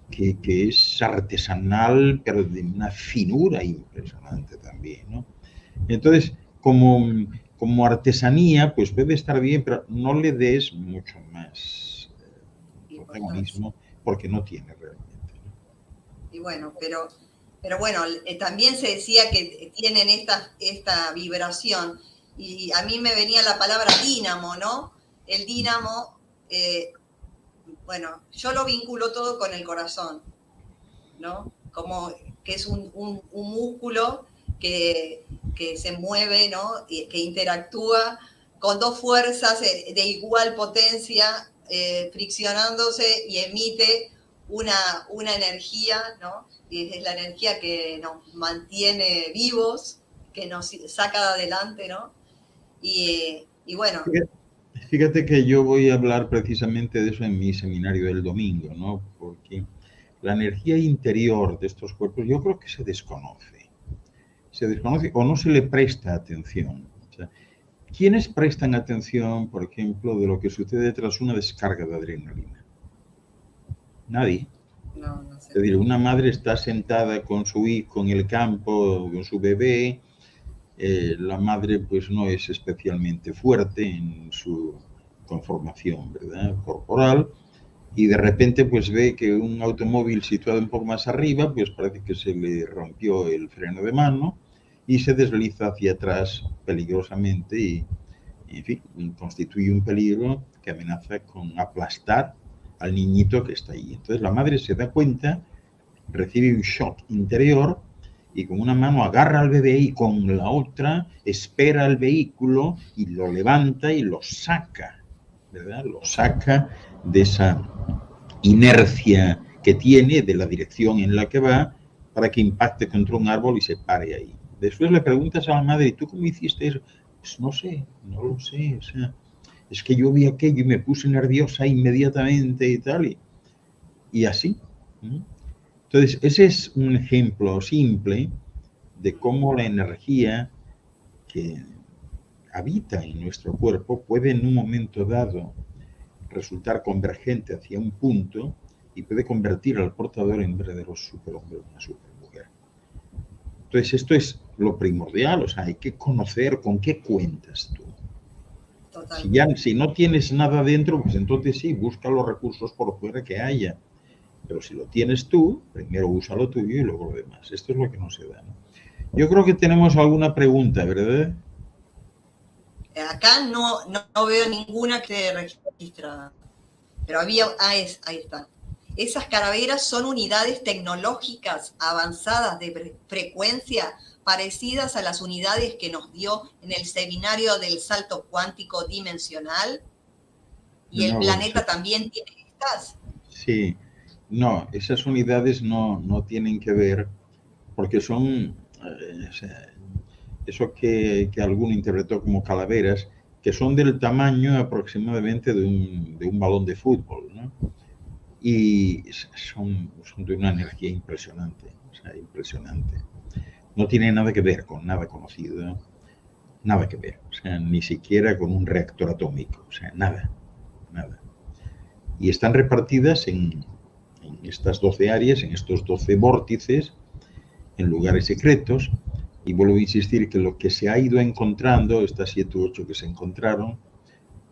que es artesanal, pero de una finura impresionante también, ¿no? Entonces, como artesanía, pues puede estar bien, pero no le des mucho más protagonismo, porque no tiene realmente. Y bueno, pero bueno, también se decía que tienen esta vibración, y a mí me venía la palabra dínamo, ¿no? El dínamo, bueno, yo lo vinculo todo con el corazón, ¿no? Como que es un músculo que se mueve, ¿no?, y que interactúa con dos fuerzas de igual potencia, friccionándose, y emite una energía, ¿no? Y es la energía que nos mantiene vivos, que nos saca adelante, ¿no? Y bueno. Fíjate que yo voy a hablar precisamente de eso en mi seminario del domingo, ¿no? Porque la energía interior de estos cuerpos yo creo que se desconoce o no se le presta atención. O sea, ¿quiénes prestan atención, por ejemplo, de lo que sucede tras una descarga de adrenalina? Nadie. No sé. Es decir, una madre está sentada con su hijo en el campo, con su bebé. La madre pues no es especialmente fuerte en su conformación, ¿verdad?, corporal, y de repente pues ve que un automóvil situado un poco más arriba, pues parece que se le rompió el freno de mano y se desliza hacia atrás peligrosamente y, en fin, constituye un peligro que amenaza con aplastar al niñito que está ahí. Entonces la madre se da cuenta, recibe un shock interior y con una mano agarra al bebé y con la otra espera el vehículo y lo levanta y lo saca, ¿verdad? Lo saca de esa inercia que tiene, de la dirección en la que va, para que impacte contra un árbol y se pare ahí. Después le preguntas a la madre, ¿y tú cómo hiciste eso? Pues no sé, no lo sé, o sea, es que yo vi aquello y me puse nerviosa inmediatamente y tal, y así. Entonces, ese es un ejemplo simple de cómo la energía que habita en nuestro cuerpo puede en un momento dado resultar convergente hacia un punto y puede convertir al portador en verdadero superhombre o una supermujer. Entonces, esto es lo primordial, o sea, hay que conocer con qué cuentas tú. Si no tienes nada dentro, pues entonces sí, busca los recursos por fuera que haya. Pero si lo tienes tú, primero usa lo tuyo y luego lo demás. Esto es lo que no se da, ¿no? Yo creo que tenemos alguna pregunta, ¿verdad? Acá no veo ninguna que registrada, pero ahí está. Esas calaveras son unidades tecnológicas avanzadas de frecuencia parecidas a las unidades que nos dio en el seminario del salto cuántico dimensional. ¿Y el planeta también tiene estas? Sí, no, esas unidades no tienen que ver porque son, o sea, eso que alguno interpretó como calaveras, que son del tamaño aproximadamente de un balón de fútbol, ¿no? Y son de una energía impresionante, o sea, impresionante. No tiene nada que ver con nada conocido, nada que ver, o sea, ni siquiera con un reactor atómico, o sea, nada, nada. Y están repartidas en estas 12 áreas, en estos 12 vórtices, en lugares secretos, y vuelvo a insistir que lo que se ha ido encontrando, estas 7 u 8 que se encontraron,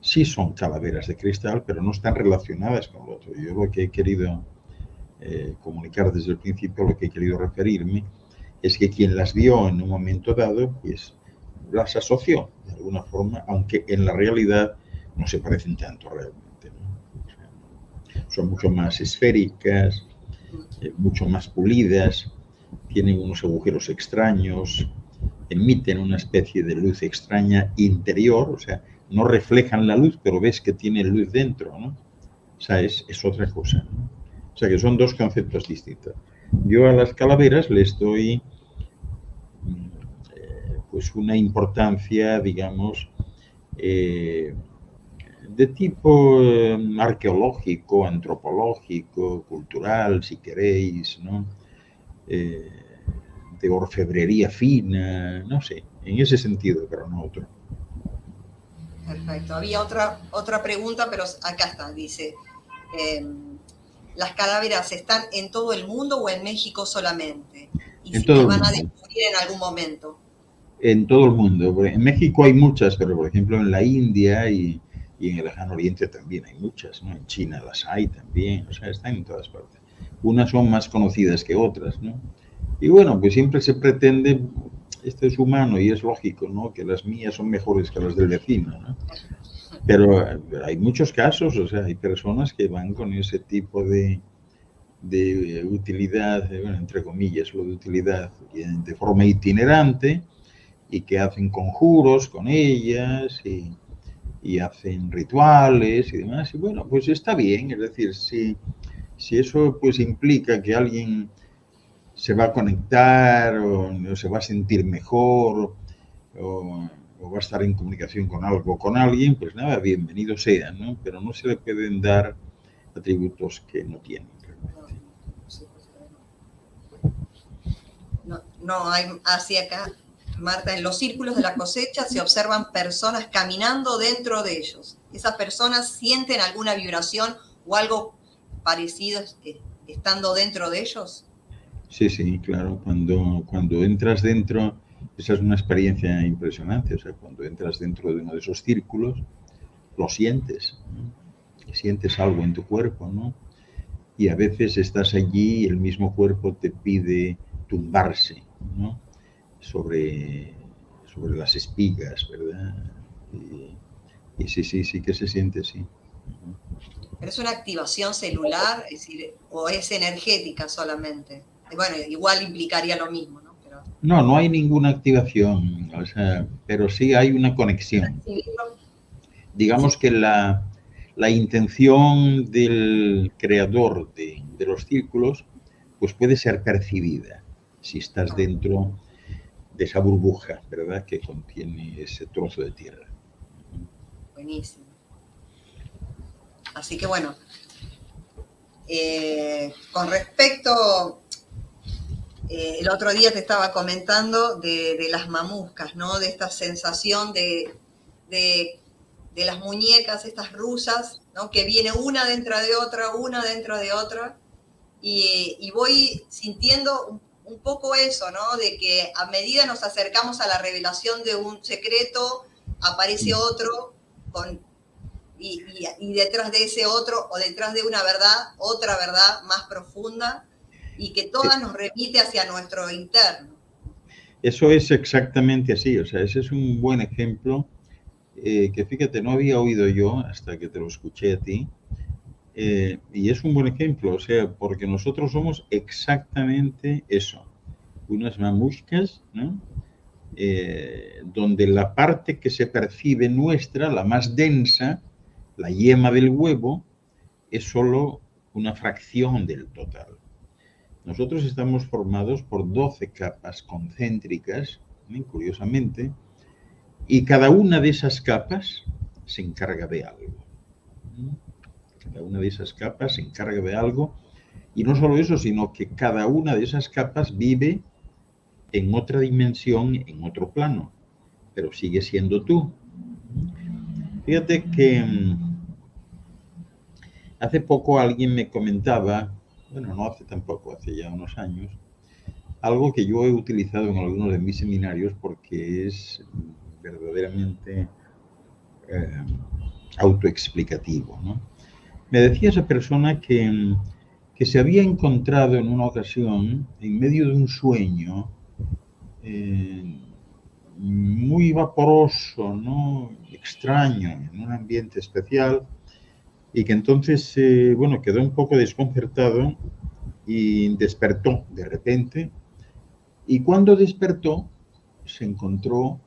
sí son calaveras de cristal, pero no están relacionadas con lo otro. Yo lo que he querido comunicar desde el principio, lo que he querido referirme, es que quien las vio en un momento dado, pues las asoció de alguna forma, aunque en la realidad no se parecen tanto realmente, ¿no? O sea, son mucho más esféricas, mucho más pulidas, tienen unos agujeros extraños, emiten una especie de luz extraña interior, o sea, no reflejan la luz, pero ves que tiene luz dentro, ¿no? O sea, es otra cosa, ¿no? O sea, que son dos conceptos distintos. Yo a las calaveras les doy pues una importancia, digamos, de tipo arqueológico, antropológico, cultural, si queréis, ¿no? De orfebrería fina, no sé, en ese sentido, pero no otro. Perfecto. Había otra pregunta, pero acá está, dice, ¿las calaveras están en todo el mundo o en México solamente? Y En si todo las el van a mundo. descubrir en algún momento. En todo el mundo. En México hay muchas, pero por ejemplo en la India y en el lejano oriente también hay muchas, ¿no? En China las hay también, o sea, están en todas partes. Unas son más conocidas que otras, ¿no? Y bueno, pues siempre se pretende, esto es humano y es lógico, ¿no? Que las mías son mejores que las del vecino, ¿no? Pero hay muchos casos, o sea, hay personas que van con ese tipo de utilidad, bueno, entre comillas, lo de utilidad, de forma itinerante y que hacen conjuros con ellas y hacen rituales y demás. Y bueno, pues está bien, es decir, si eso pues implica que alguien se va a conectar o se va a sentir mejor o va a estar en comunicación con algo o con alguien, pues nada, bienvenido sea, ¿no? Pero no se le pueden dar atributos que no tienen realmente. No hay así acá. Marta, en los círculos de la cosecha se observan personas caminando dentro de ellos. ¿Esas personas sienten alguna vibración o algo parecido estando dentro de ellos? Sí, sí, claro. Cuando entras dentro, esa es una experiencia impresionante. O sea, cuando entras dentro de uno de esos círculos, lo sientes, ¿no? Sientes algo en tu cuerpo, ¿no? Y a veces estás allí y el mismo cuerpo te pide tumbarse, ¿no? Sobre las espigas, ¿verdad? Y sí que se siente, sí. ¿Pero es una activación celular, es decir, o es energética solamente? Bueno, igual implicaría lo mismo, ¿no? Pero... No hay ninguna activación, o sea, pero sí hay una conexión. Digamos Sí. que la intención del creador de los círculos pues puede ser percibida si estás dentro de esa burbuja, ¿verdad?, que contiene ese trozo de tierra. Buenísimo. Así que bueno, con respecto El otro día te estaba comentando de las mamuscas, ¿no? De esta sensación de las muñecas, estas rusas, ¿no? Que viene una dentro de otra, y voy sintiendo un poco eso, ¿no? De que a medida nos acercamos a la revelación de un secreto, aparece otro y detrás de ese otro o detrás de una verdad, otra verdad más profunda y que todas nos remite hacia nuestro interno. Eso es exactamente así, o sea, ese es un buen ejemplo que fíjate, no había oído yo hasta que te lo escuché a ti. Y es un buen ejemplo, o sea, porque nosotros somos exactamente eso, unas mamushkas, ¿no? Donde la parte que se percibe nuestra, la más densa, la yema del huevo, es solo una fracción del total. Nosotros estamos formados por 12 capas concéntricas, curiosamente, y cada una de esas capas se encarga de algo. Cada una de esas capas se encarga de algo, y no solo eso, sino que cada una de esas capas vive en otra dimensión, en otro plano, pero sigue siendo tú. Fíjate que hace poco alguien me comentaba, bueno, no hace tampoco, hace ya unos años, algo que yo he utilizado en algunos de mis seminarios porque es verdaderamente autoexplicativo, ¿no? Me decía esa persona que se había encontrado en una ocasión en medio de un sueño muy vaporoso, ¿no? Extraño, en un ambiente especial, y que entonces, bueno, quedó un poco desconcertado y despertó de repente, y cuando despertó se encontró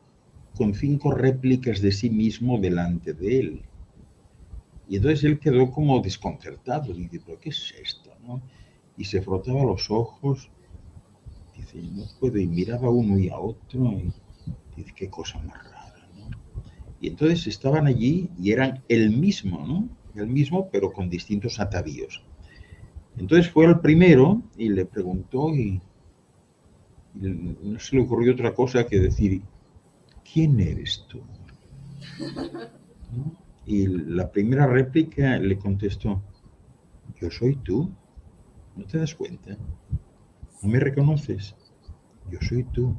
con 5 réplicas de sí mismo delante de él. Y entonces él quedó como desconcertado, dice, ¿pero qué es esto, no? Y se frotaba los ojos, dice, no puedo, y miraba a uno y a otro, y dice, qué cosa más rara, ¿no? Y entonces estaban allí y eran el mismo, ¿no? El mismo, pero con distintos atavíos. Entonces fue al primero y le preguntó y no se le ocurrió otra cosa que decir, ¿quién eres tú? ¿No? Y la primera réplica le contestó, yo soy tú, ¿no te das cuenta? ¿No me reconoces? Yo soy tú.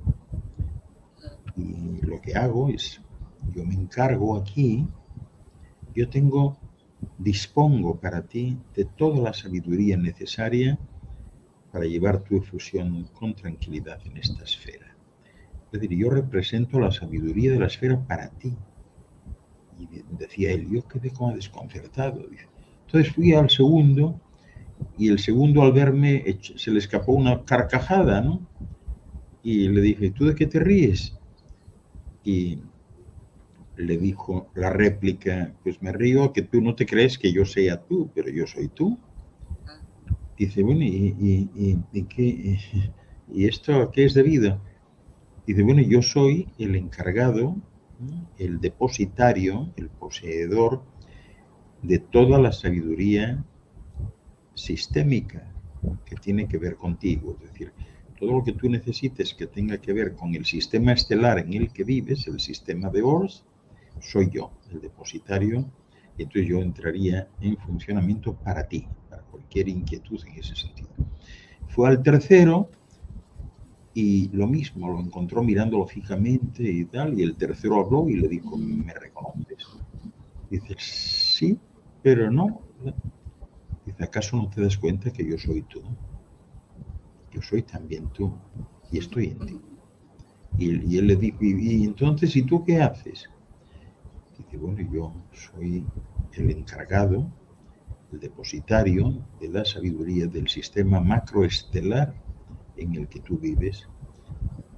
Y lo que hago es, yo me encargo aquí, yo dispongo para ti de toda la sabiduría necesaria para llevar tu efusión con tranquilidad en esta esfera. Es decir, yo represento la sabiduría de la esfera para ti. Y decía él, yo quedé como desconcertado. Entonces fui al segundo, y el segundo al verme se le escapó una carcajada, ¿no? Y le dije, ¿tú de qué te ríes? Y le dijo la réplica, pues me río que tú no te crees que yo sea tú, pero yo soy tú. Dice, bueno, ¿y esto a qué es debido? Dice, bueno, yo soy el encargado, el depositario, el poseedor de toda la sabiduría sistémica que tiene que ver contigo. Es decir, todo lo que tú necesites que tenga que ver con el sistema estelar en el que vives, el sistema de Ors, soy yo, el depositario, y entonces yo entraría en funcionamiento para ti, para cualquier inquietud en ese sentido. Fue al tercero y lo mismo, lo encontró mirándolo fijamente y tal, y el tercero habló y le dijo, ¿me reconoces? Dice, sí, pero no. Dice, ¿acaso no te das cuenta que yo soy tú? Yo soy también tú y estoy en ti. Y él le dijo, ¿y entonces, ¿y tú qué haces? Dice, bueno, yo soy el encargado, el depositario de la sabiduría del sistema macroestelar en el que tú vives,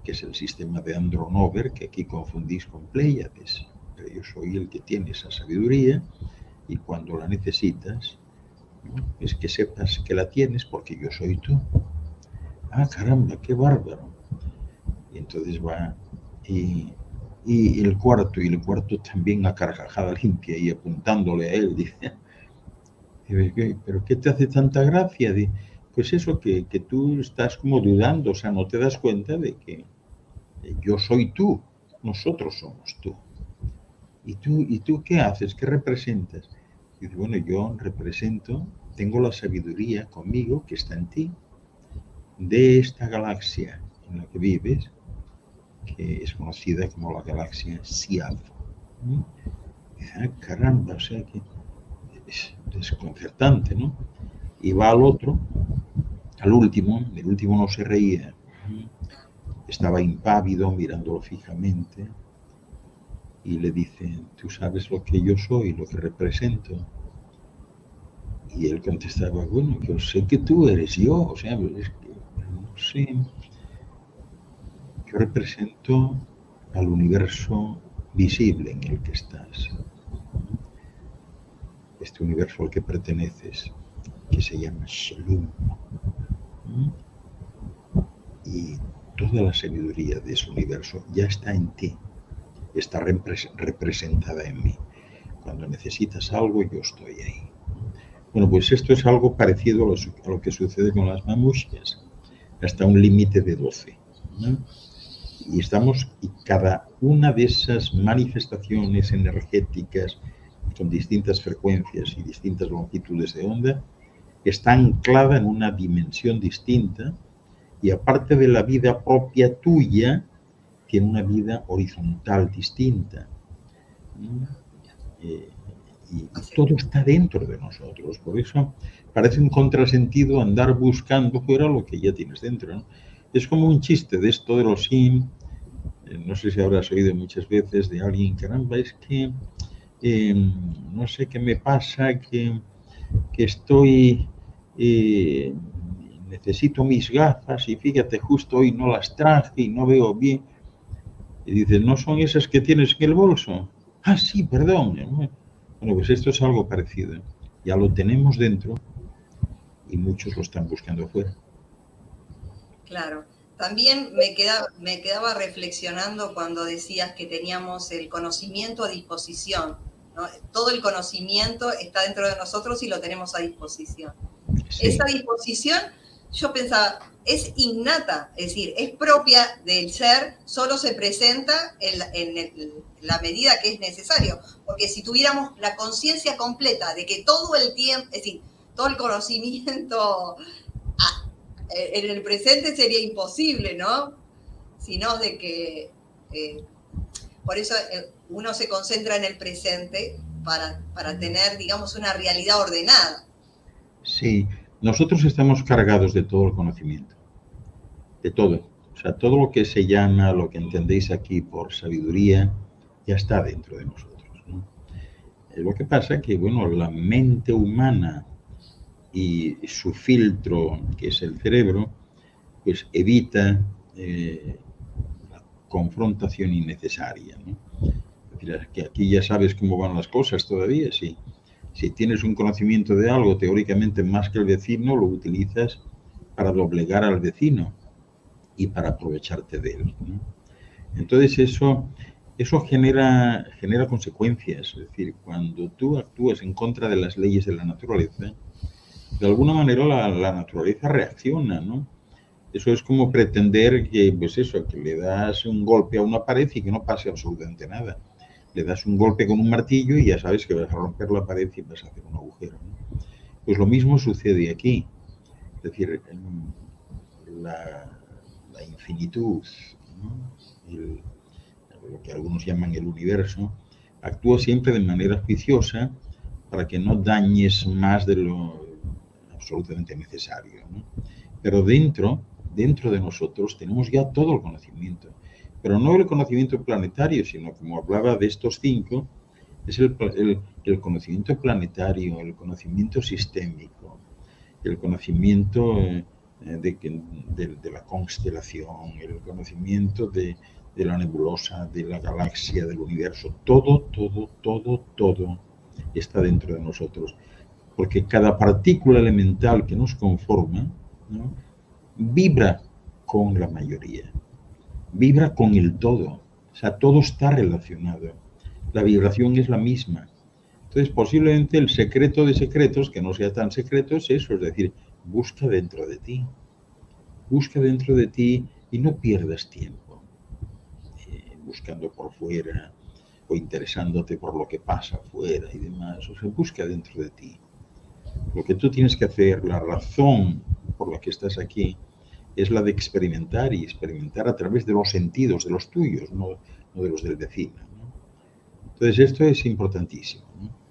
que es el sistema de Andronover, que aquí confundís con Pléyades. Pero yo soy el que tiene esa sabiduría y cuando la necesitas, ¿no? Es que sepas que la tienes porque yo soy tú. Ah, caramba, qué bárbaro. Y entonces va y el cuarto también a carcajada limpia y apuntándole a él, dice, ¿pero qué te hace tanta gracia? pues eso, que tú estás como dudando, o sea, no te das cuenta de que yo soy tú, nosotros somos tú. ¿Y tú qué haces? ¿Qué representas? Y dice, bueno, yo represento, tengo la sabiduría conmigo que está en ti, de esta galaxia en la que vives, que es conocida como la galaxia Siaf. Y dice, ah, caramba, o sea que es desconcertante, ¿no? Y va al otro, al último, el último no se reía, estaba impávido, mirándolo fijamente, y le dice, ¿tú sabes lo que yo soy, lo que represento? Y él contestaba, bueno, yo sé que tú eres yo, o sea, es que, no sé, yo represento al universo visible en el que estás, este universo al que perteneces, que se llama Shalom. Y toda la sabiduría de ese universo ya está en ti, está representada en mí. Cuando necesitas algo, yo estoy ahí. Bueno, pues esto es algo parecido a lo que sucede con las mamushkas, hasta un límite de 12, ¿no? Y cada una de esas manifestaciones energéticas con distintas frecuencias y distintas longitudes de onda está anclada en una dimensión distinta, y aparte de la vida propia tuya, tiene una vida horizontal distinta. Y todo está dentro de nosotros. Por eso parece un contrasentido andar buscando fuera lo que ya tienes dentro, ¿no? Es como un chiste de esto de los Sim, no sé si habrás oído muchas veces de alguien, caramba, es que no sé qué me pasa, que estoy, necesito mis gafas y fíjate, justo hoy no las traje y no veo bien. Y dices, ¿no son esas que tienes en el bolso? Ah, sí, perdón. Bueno, pues esto es algo parecido. Ya lo tenemos dentro y muchos lo están buscando afuera. Claro. También me quedaba reflexionando cuando decías que teníamos el conocimiento a disposición, ¿no? Todo el conocimiento está dentro de nosotros y lo tenemos a disposición. Sí. Esa disposición, yo pensaba, es innata, es decir, es propia del ser, solo se presenta en la medida que es necesario. Porque si tuviéramos la conciencia completa de que todo el tiempo, es decir, todo el conocimiento en el presente sería imposible, ¿no? Sino de que, por eso uno se concentra en el presente para tener, digamos, una realidad ordenada. Sí, nosotros estamos cargados de todo el conocimiento, de todo. O sea, todo lo que se llama, lo que entendéis aquí por sabiduría, ya está dentro de nosotros, ¿no? Lo que pasa es que, bueno, la mente humana y su filtro, que es el cerebro, pues evita la confrontación innecesaria, ¿no? Es decir, que aquí ya sabes cómo van las cosas todavía. Si tienes un conocimiento de algo, teóricamente más que el vecino, lo utilizas para doblegar al vecino y para aprovecharte de él, ¿no? Entonces eso genera consecuencias. Es decir, cuando tú actúas en contra de las leyes de la naturaleza, de alguna manera la naturaleza reacciona, ¿no? Eso es como pretender que, pues eso, que le das un golpe a una pared y que no pase absolutamente nada. Le das un golpe con un martillo y ya sabes que vas a romper la pared y vas a hacer un agujero, ¿no? Pues lo mismo sucede aquí. Es decir, la infinitud, ¿no? Lo que algunos llaman el universo, actúa siempre de manera juiciosa para que no dañes más de lo absolutamente necesario, ¿no? Pero dentro de nosotros tenemos ya todo el conocimiento, pero no el conocimiento planetario, sino, como hablaba de estos 5, es el conocimiento planetario, el conocimiento sistémico, el conocimiento de la constelación, el conocimiento de la nebulosa, de la galaxia, del universo. Todo está dentro de nosotros, porque cada partícula elemental que nos conforma, ¿no?, vibra con la mayoría, vibra con el todo. O sea, todo está relacionado. La vibración es la misma. Entonces, posiblemente el secreto de secretos, que no sea tan secreto, es eso, es decir, busca dentro de ti. Busca dentro de ti y no pierdas tiempo buscando por fuera o interesándote por lo que pasa afuera y demás. O sea, busca dentro de ti. Lo que tú tienes que hacer, la razón por la que estás aquí, es la de experimentar, y experimentar a través de los sentidos, de los tuyos, no de los del vecino, ¿no? Entonces esto es importantísimo, ¿no?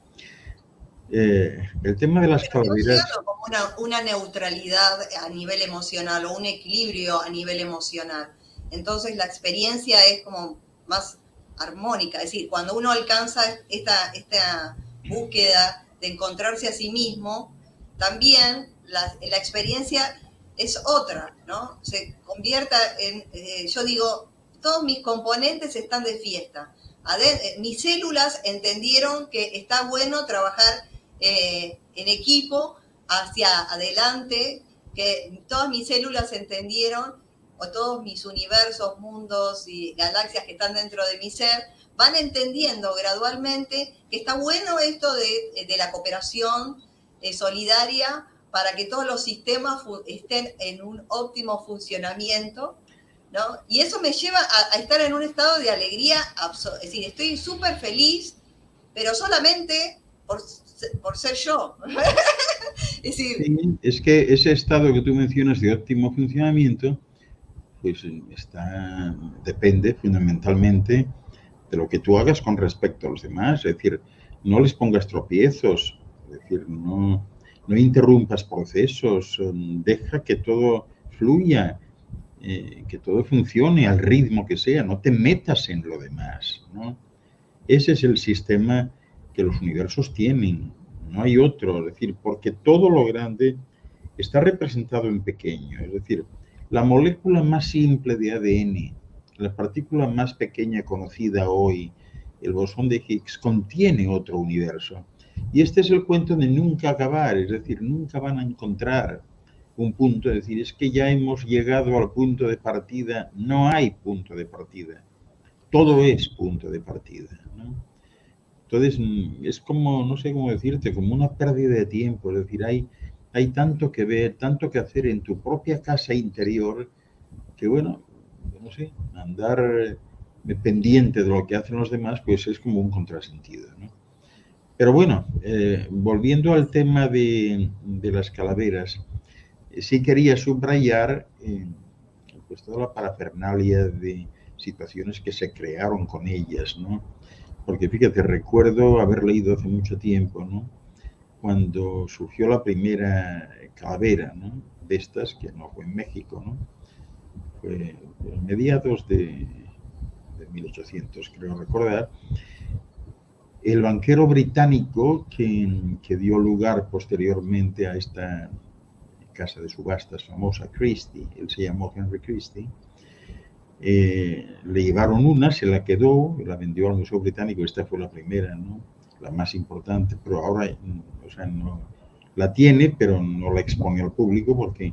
El tema de las calaveras... como una neutralidad a nivel emocional o un equilibrio a nivel emocional. Entonces la experiencia es como más armónica, es decir, cuando uno alcanza esta búsqueda de encontrarse a sí mismo, también la experiencia es otra, ¿no? Se convierta en, yo digo, todos mis componentes están de fiesta. Mis células entendieron que está bueno trabajar en equipo hacia adelante, que todas mis células entendieron, o todos mis universos, mundos y galaxias que están dentro de mi ser, van entendiendo gradualmente que está bueno esto de la cooperación solidaria para que todos los sistemas estén en un óptimo funcionamiento, ¿no? Y eso me lleva a estar en un estado de alegría absoluta. Es decir, estoy súper feliz, pero solamente por ser yo. Es decir, sí, es que ese estado que tú mencionas de óptimo funcionamiento, pues depende fundamentalmente de lo que tú hagas con respecto a los demás. Es decir, no les pongas tropiezos, es decir, no interrumpas procesos, deja que todo fluya, que todo funcione al ritmo que sea, no te metas en lo demás, ¿no? Ese es el sistema que los universos tienen, no hay otro. Es decir, porque todo lo grande está representado en pequeño. Es decir, la molécula más simple de ADN, la partícula más pequeña conocida hoy, el bosón de Higgs, contiene otro universo. Y este es el cuento de nunca acabar, es decir, nunca van a encontrar un punto, es decir, es que ya hemos llegado al punto de partida. No hay punto de partida, todo es punto de partida, ¿no? Entonces, es como, no sé cómo decirte, como una pérdida de tiempo. Es decir, hay tanto que ver, tanto que hacer en tu propia casa interior, que bueno, no sé, andar pendiente de lo que hacen los demás, pues es como un contrasentido, ¿no? Pero bueno, volviendo al tema de las calaveras, sí quería subrayar pues toda la parafernalia de situaciones que se crearon con ellas, ¿no? Porque fíjate, recuerdo haber leído hace mucho tiempo, ¿no?, cuando surgió la primera calavera, ¿no?, de estas, que no fue en México, ¿no?, fue en mediados de 1800, creo recordar, el banquero británico que dio lugar posteriormente a esta casa de subastas famosa, Christie, él se llamó Henry Christie, le llevaron una, se la quedó, la vendió al Museo Británico. Esta fue la primera, ¿no?, la más importante, pero ahora, o sea, no la tiene, pero no la expone al público porque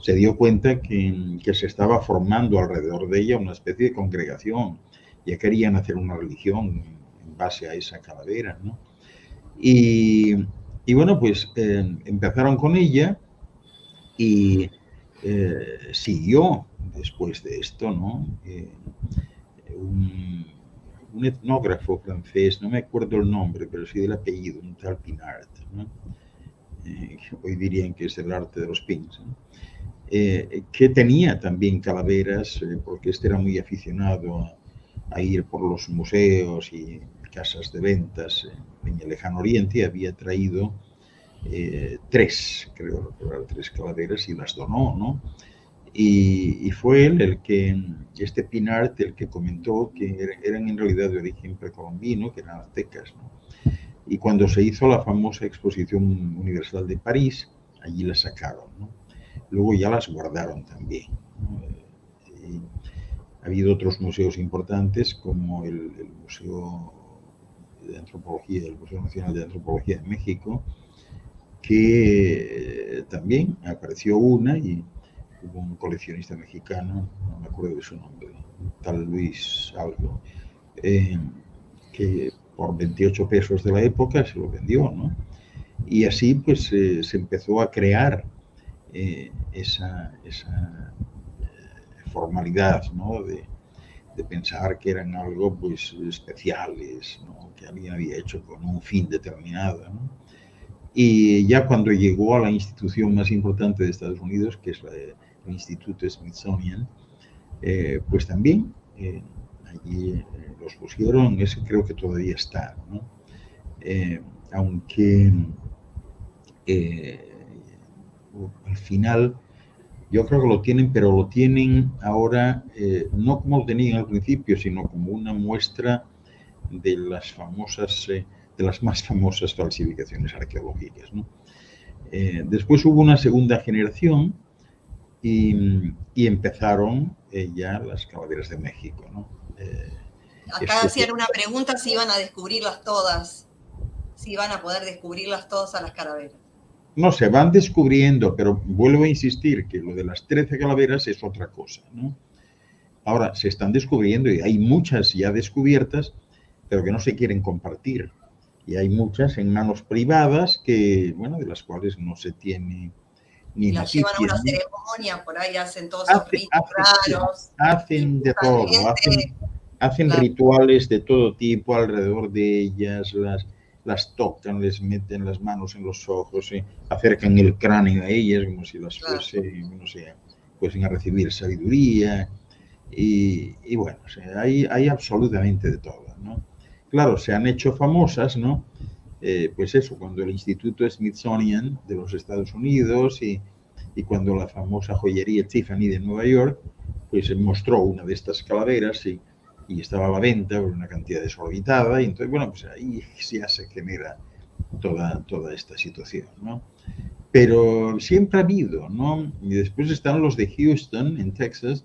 se dio cuenta que se estaba formando alrededor de ella una especie de congregación. Ya querían hacer una religión en base a esa calavera, ¿no? Y bueno, pues empezaron con ella y siguió después de esto, ¿no?, un etnógrafo francés, no me acuerdo el nombre, pero sí del apellido, un tal Pinart, ¿no?, hoy dirían que es el arte de los pins, ¿no?, que tenía también calaveras, porque este era muy aficionado a ir por los museos y casas de ventas en el lejano oriente, y había traído tres calaveras y las donó, ¿no? Y fue él este Pinart, el que comentó que eran en realidad de origen precolombino, que eran aztecas, ¿no? Y cuando se hizo la famosa Exposición Universal de París, allí las sacaron, ¿no? Luego ya las guardaron también, ¿no? Ha habido otros museos importantes, como el Museo de Antropología, el Museo Nacional de Antropología de México, que también apareció una, y hubo un coleccionista mexicano, no me acuerdo de su nombre, tal Luis algo, que por 28 pesos de la época se lo vendió, ¿no? Y así pues se empezó a crear esa formalidad, ¿no? de pensar que eran algo pues especiales, ¿no? Que alguien había hecho con un fin determinado, ¿no? Y ya cuando llegó a la institución más importante de Estados Unidos, que es el Instituto Smithsonian, pues también allí los pusieron, ese creo que todavía está, ¿no? Aunque al final yo creo que lo tienen, pero lo tienen ahora no como lo tenían al principio, sino como una muestra de las famosas, de las más famosas falsificaciones arqueológicas, ¿no? Después hubo una segunda generación y empezaron ya las calaveras de México, ¿no? Acá hacían una pregunta si iban a descubrirlas todas, si iban a poder descubrirlas todas a las calaveras. No, se van descubriendo, pero vuelvo a insistir que lo de las 13 calaveras es otra cosa, ¿no? Ahora se están descubriendo y hay muchas ya descubiertas, pero que no se quieren compartir. Y hay muchas en manos privadas que, bueno, de las cuales no se tiene ni las noticia, llevan a una ¿no? ceremonia, por ahí hacen todos esos ritos raros. Hacen de todo, hacen claro, rituales de todo tipo alrededor de ellas, las tocan, les meten las manos en los ojos, acercan el cráneo a ellas como si las fuesen, no sé, fuesen a recibir sabiduría. Y bueno, o sea, hay absolutamente de todo, ¿no? Claro, se han hecho famosas, ¿no? Pues eso, cuando el Instituto Smithsonian de los Estados Unidos y cuando la famosa joyería Tiffany de Nueva York, pues mostró una de estas calaveras y estaba a la venta por una cantidad desorbitada, y entonces, bueno, pues ahí ya se genera toda esta situación, ¿no? Pero siempre ha habido, ¿no? Y después están los de Houston, en Texas,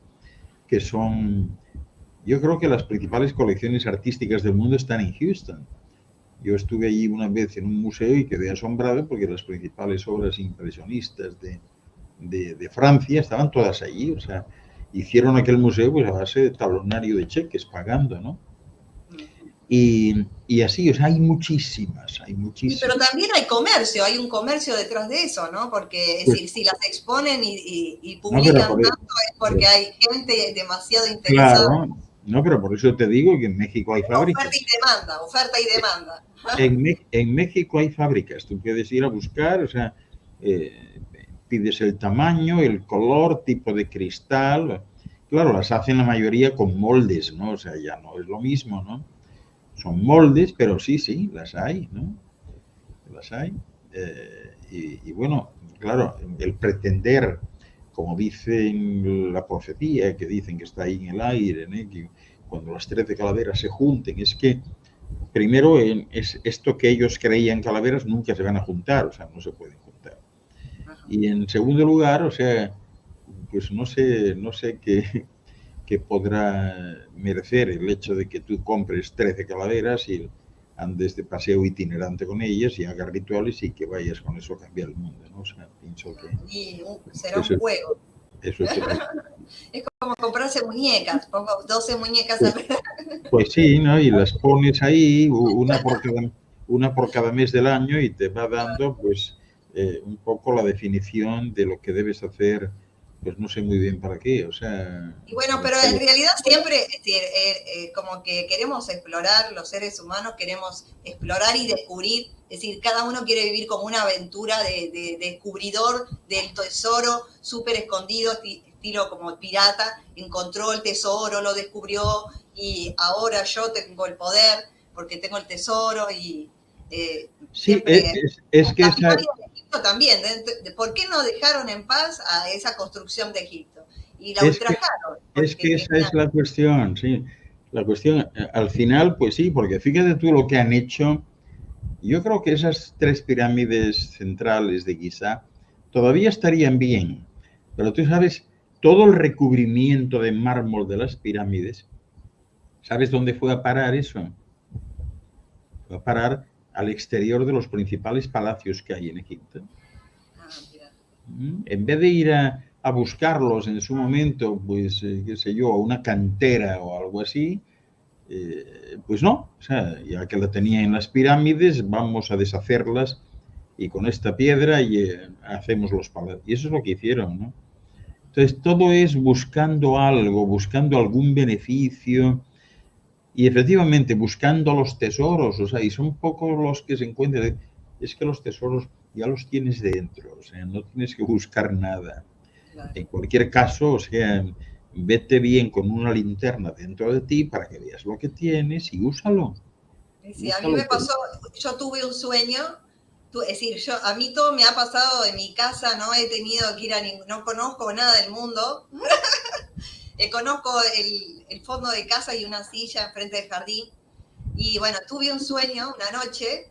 que son, yo creo que las principales colecciones artísticas del mundo están en Houston. Yo estuve allí una vez en un museo y quedé asombrado porque las principales obras impresionistas de Francia estaban todas allí, o sea, hicieron aquel museo pues a base de talonario de cheques, pagando, ¿no? Y así, o sea, hay muchísimas. Sí, pero también hay comercio, hay un comercio detrás de eso, ¿no? Porque es decir, si las exponen y publican tanto es porque hay gente demasiado interesada. Claro, no, pero por eso te digo que en México hay fábricas. Oferta y demanda. En México hay fábricas, tú puedes ir a buscar, o sea, pides el tamaño, el color, tipo de cristal. Claro, las hacen la mayoría con moldes, ¿no? O sea, ya no es lo mismo, ¿no? Son moldes, pero sí, las hay, ¿no? Las hay. Y bueno, claro, el pretender, como dicen la profecía, que dicen que está ahí en el aire, ¿no? Que cuando las 13 calaveras se junten, es que primero es esto que ellos creían calaveras nunca se van a juntar, o sea, no se pueden juntar. Y en segundo lugar, o sea, pues no sé qué podrá merecer el hecho de que tú compres 13 calaveras y andes de paseo itinerante con ellas y hagas rituales y que vayas con eso a cambiar el mundo, ¿no? O sea, pienso que... Y será un juego. Eso es como comprarse muñecas, pongo 12 muñecas alrededor. Pues sí, ¿no? Y las pones ahí, una por cada mes del año y te va dando, pues, un poco la definición de lo que debes hacer, pues no sé muy bien para qué, o sea... Y bueno, pero en realidad siempre, como que queremos explorar, los seres humanos queremos explorar y descubrir, es decir, cada uno quiere vivir como una aventura de descubridor del tesoro súper escondido, estilo como pirata, encontró el tesoro, lo descubrió y ahora yo tengo el poder porque tengo el tesoro y... sí, es que esa... también, ¿por qué no dejaron en paz a esa construcción de Egipto? Y la ultrajaron. Es que esa es la cuestión, sí. La cuestión, al final, pues sí, porque fíjate tú lo que han hecho. Yo creo que esas 3 pirámides centrales de Giza todavía estarían bien, pero tú sabes, todo el recubrimiento de mármol de las pirámides, ¿sabes dónde fue a parar eso? Fue a parar al exterior de los principales palacios que hay en Egipto. En vez de ir a buscarlos en su momento, pues, qué sé yo, a una cantera o algo así, pues no, o sea, ya que la tenía en las pirámides, vamos a deshacerlas y con esta piedra y hacemos los palacios. Y eso es lo que hicieron, ¿no? Entonces, todo es buscando algo, buscando algún beneficio y efectivamente buscando los tesoros, o sea, y son pocos los que se encuentran. Es que los tesoros ya los tienes dentro, o sea, no tienes que buscar nada. Claro. En cualquier caso, o sea, vete bien con una linterna dentro de ti para que veas lo que tienes y úsalo. Sí, a mí me pasó, yo tuve un sueño, es decir, a mí todo me ha pasado en mi casa, no he tenido que ir no conozco nada del mundo, conozco el fondo de casa y una silla enfrente del jardín, y bueno, tuve un sueño una noche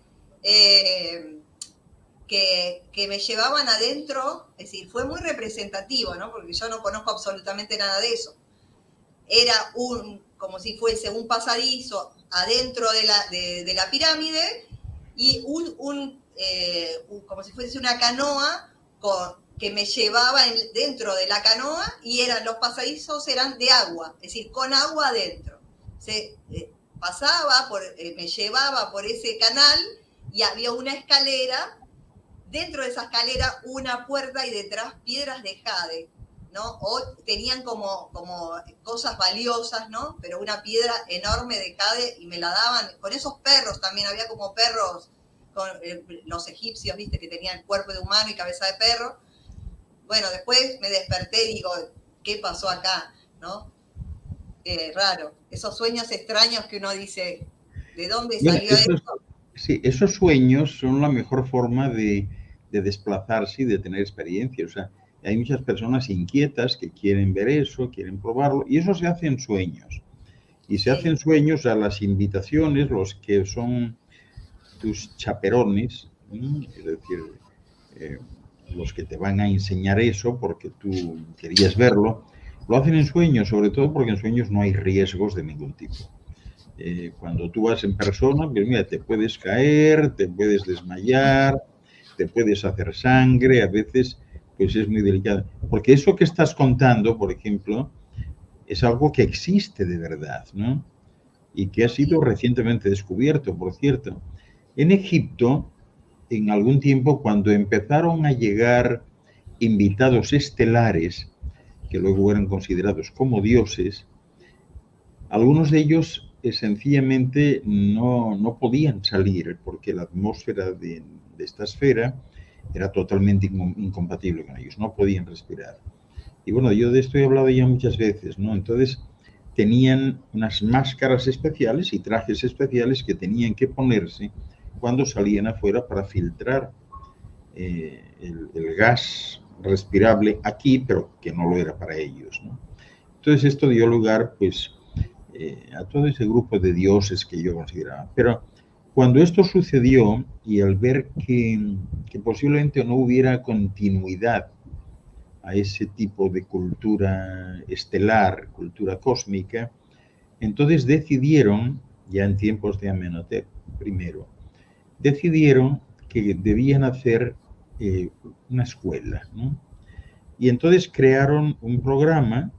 que me llevaban adentro, es decir, fue muy representativo, ¿no? Porque yo no conozco absolutamente nada de eso. Era como si fuese un pasadizo adentro de la pirámide y como si fuese una canoa que me llevaba dentro de la canoa y los pasadizos eran de agua, es decir, con agua adentro. Me llevaba por ese canal y había una escalera, dentro de esa escalera una puerta y detrás piedras de jade, ¿no? O tenían como cosas valiosas, ¿no? Pero una piedra enorme de jade y me la daban con esos perros también, había como perros, con los egipcios, viste, que tenían cuerpo de humano y cabeza de perro. Bueno, después me desperté y digo, ¿qué pasó acá? ¿No? Raro, esos sueños extraños que uno dice, ¿de dónde salió esto? Sí, esos sueños son la mejor forma de desplazarse y de tener experiencia. O sea, hay muchas personas inquietas que quieren ver eso, quieren probarlo, y eso se hace en sueños. Y se hacen sueños a las invitaciones, los que son tus chaperones, es decir, los que te van a enseñar eso porque tú querías verlo, lo hacen en sueños, sobre todo porque en sueños no hay riesgos de ningún tipo. Cuando tú vas en persona, pues mira, te puedes caer, te puedes desmayar, te puedes hacer sangre, a veces pues es muy delicado. Porque eso que estás contando, por ejemplo, es algo que existe de verdad, ¿no? Y que ha sido recientemente descubierto, por cierto. En Egipto, en algún tiempo, cuando empezaron a llegar invitados estelares, que luego eran considerados como dioses, algunos de ellos sencillamente no podían salir porque la atmósfera de esta esfera era totalmente incompatible con ellos, no podían respirar. Y bueno, yo de esto he hablado ya muchas veces, ¿no? Entonces tenían unas máscaras especiales y trajes especiales que tenían que ponerse cuando salían afuera para filtrar el gas respirable aquí, pero que no lo era para ellos, ¿no? Entonces esto dio lugar, pues, a todo ese grupo de dioses que yo consideraba. Pero cuando esto sucedió y al ver que posiblemente no hubiera continuidad a ese tipo de cultura estelar, cultura cósmica, entonces decidieron, ya en tiempos de Amenhotep I, decidieron que debían hacer una escuela, ¿no? Y entonces crearon un programa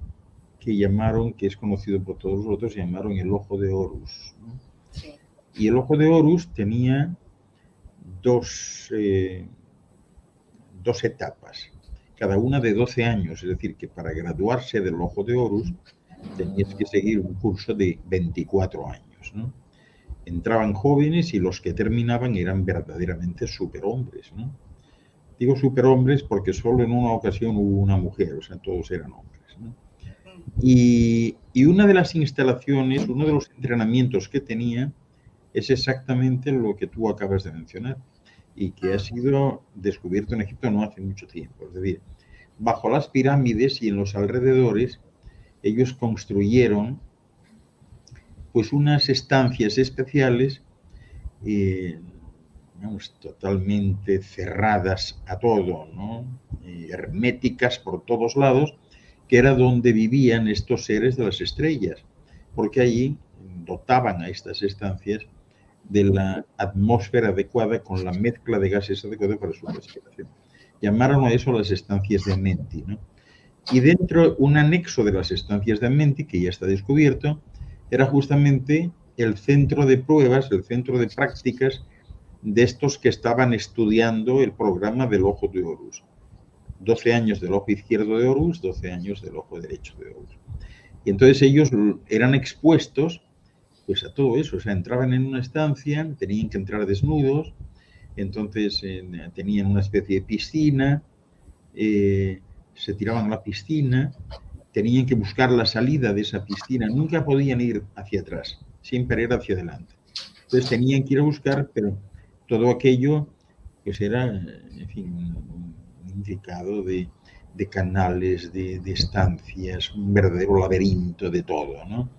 que llamaron, que es conocido por todos los otros, llamaron el Ojo de Horus, ¿no? Sí. Y el Ojo de Horus tenía dos etapas, cada una de 12 años, es decir, que para graduarse del Ojo de Horus tenías que seguir un curso de 24 años, ¿no? Entraban jóvenes y los que terminaban eran verdaderamente superhombres, ¿no? Digo superhombres porque solo en una ocasión hubo una mujer, o sea, todos eran hombres, ¿no? Y una de las instalaciones, uno de los entrenamientos que tenía es exactamente lo que tú acabas de mencionar y que ha sido descubierto en Egipto no hace mucho tiempo. Es decir, bajo las pirámides y en los alrededores, ellos construyeron pues unas estancias especiales, digamos, totalmente cerradas a todo, ¿no? Herméticas por todos lados, que era donde vivían estos seres de las estrellas, porque allí dotaban a estas estancias de la atmósfera adecuada con la mezcla de gases adecuada para su respiración. Llamaron a eso las estancias de Amenti, ¿no? Y dentro, un anexo de las estancias de Amenti, que ya está descubierto, era justamente el centro de pruebas, el centro de prácticas de estos que estaban estudiando el programa del ojo de Horus. 12 años del ojo izquierdo de Horus, 12 años del ojo derecho de Horus. Y entonces ellos eran expuestos pues a todo eso, o sea, entraban en una estancia, tenían que entrar desnudos, entonces tenían una especie de piscina, se tiraban a la piscina, tenían que buscar la salida de esa piscina, nunca podían ir hacia atrás, siempre era hacia adelante. Entonces tenían que ir a buscar, pero todo aquello pues era, en fin, un significado de canales, de estancias, un verdadero laberinto de todo, ¿no?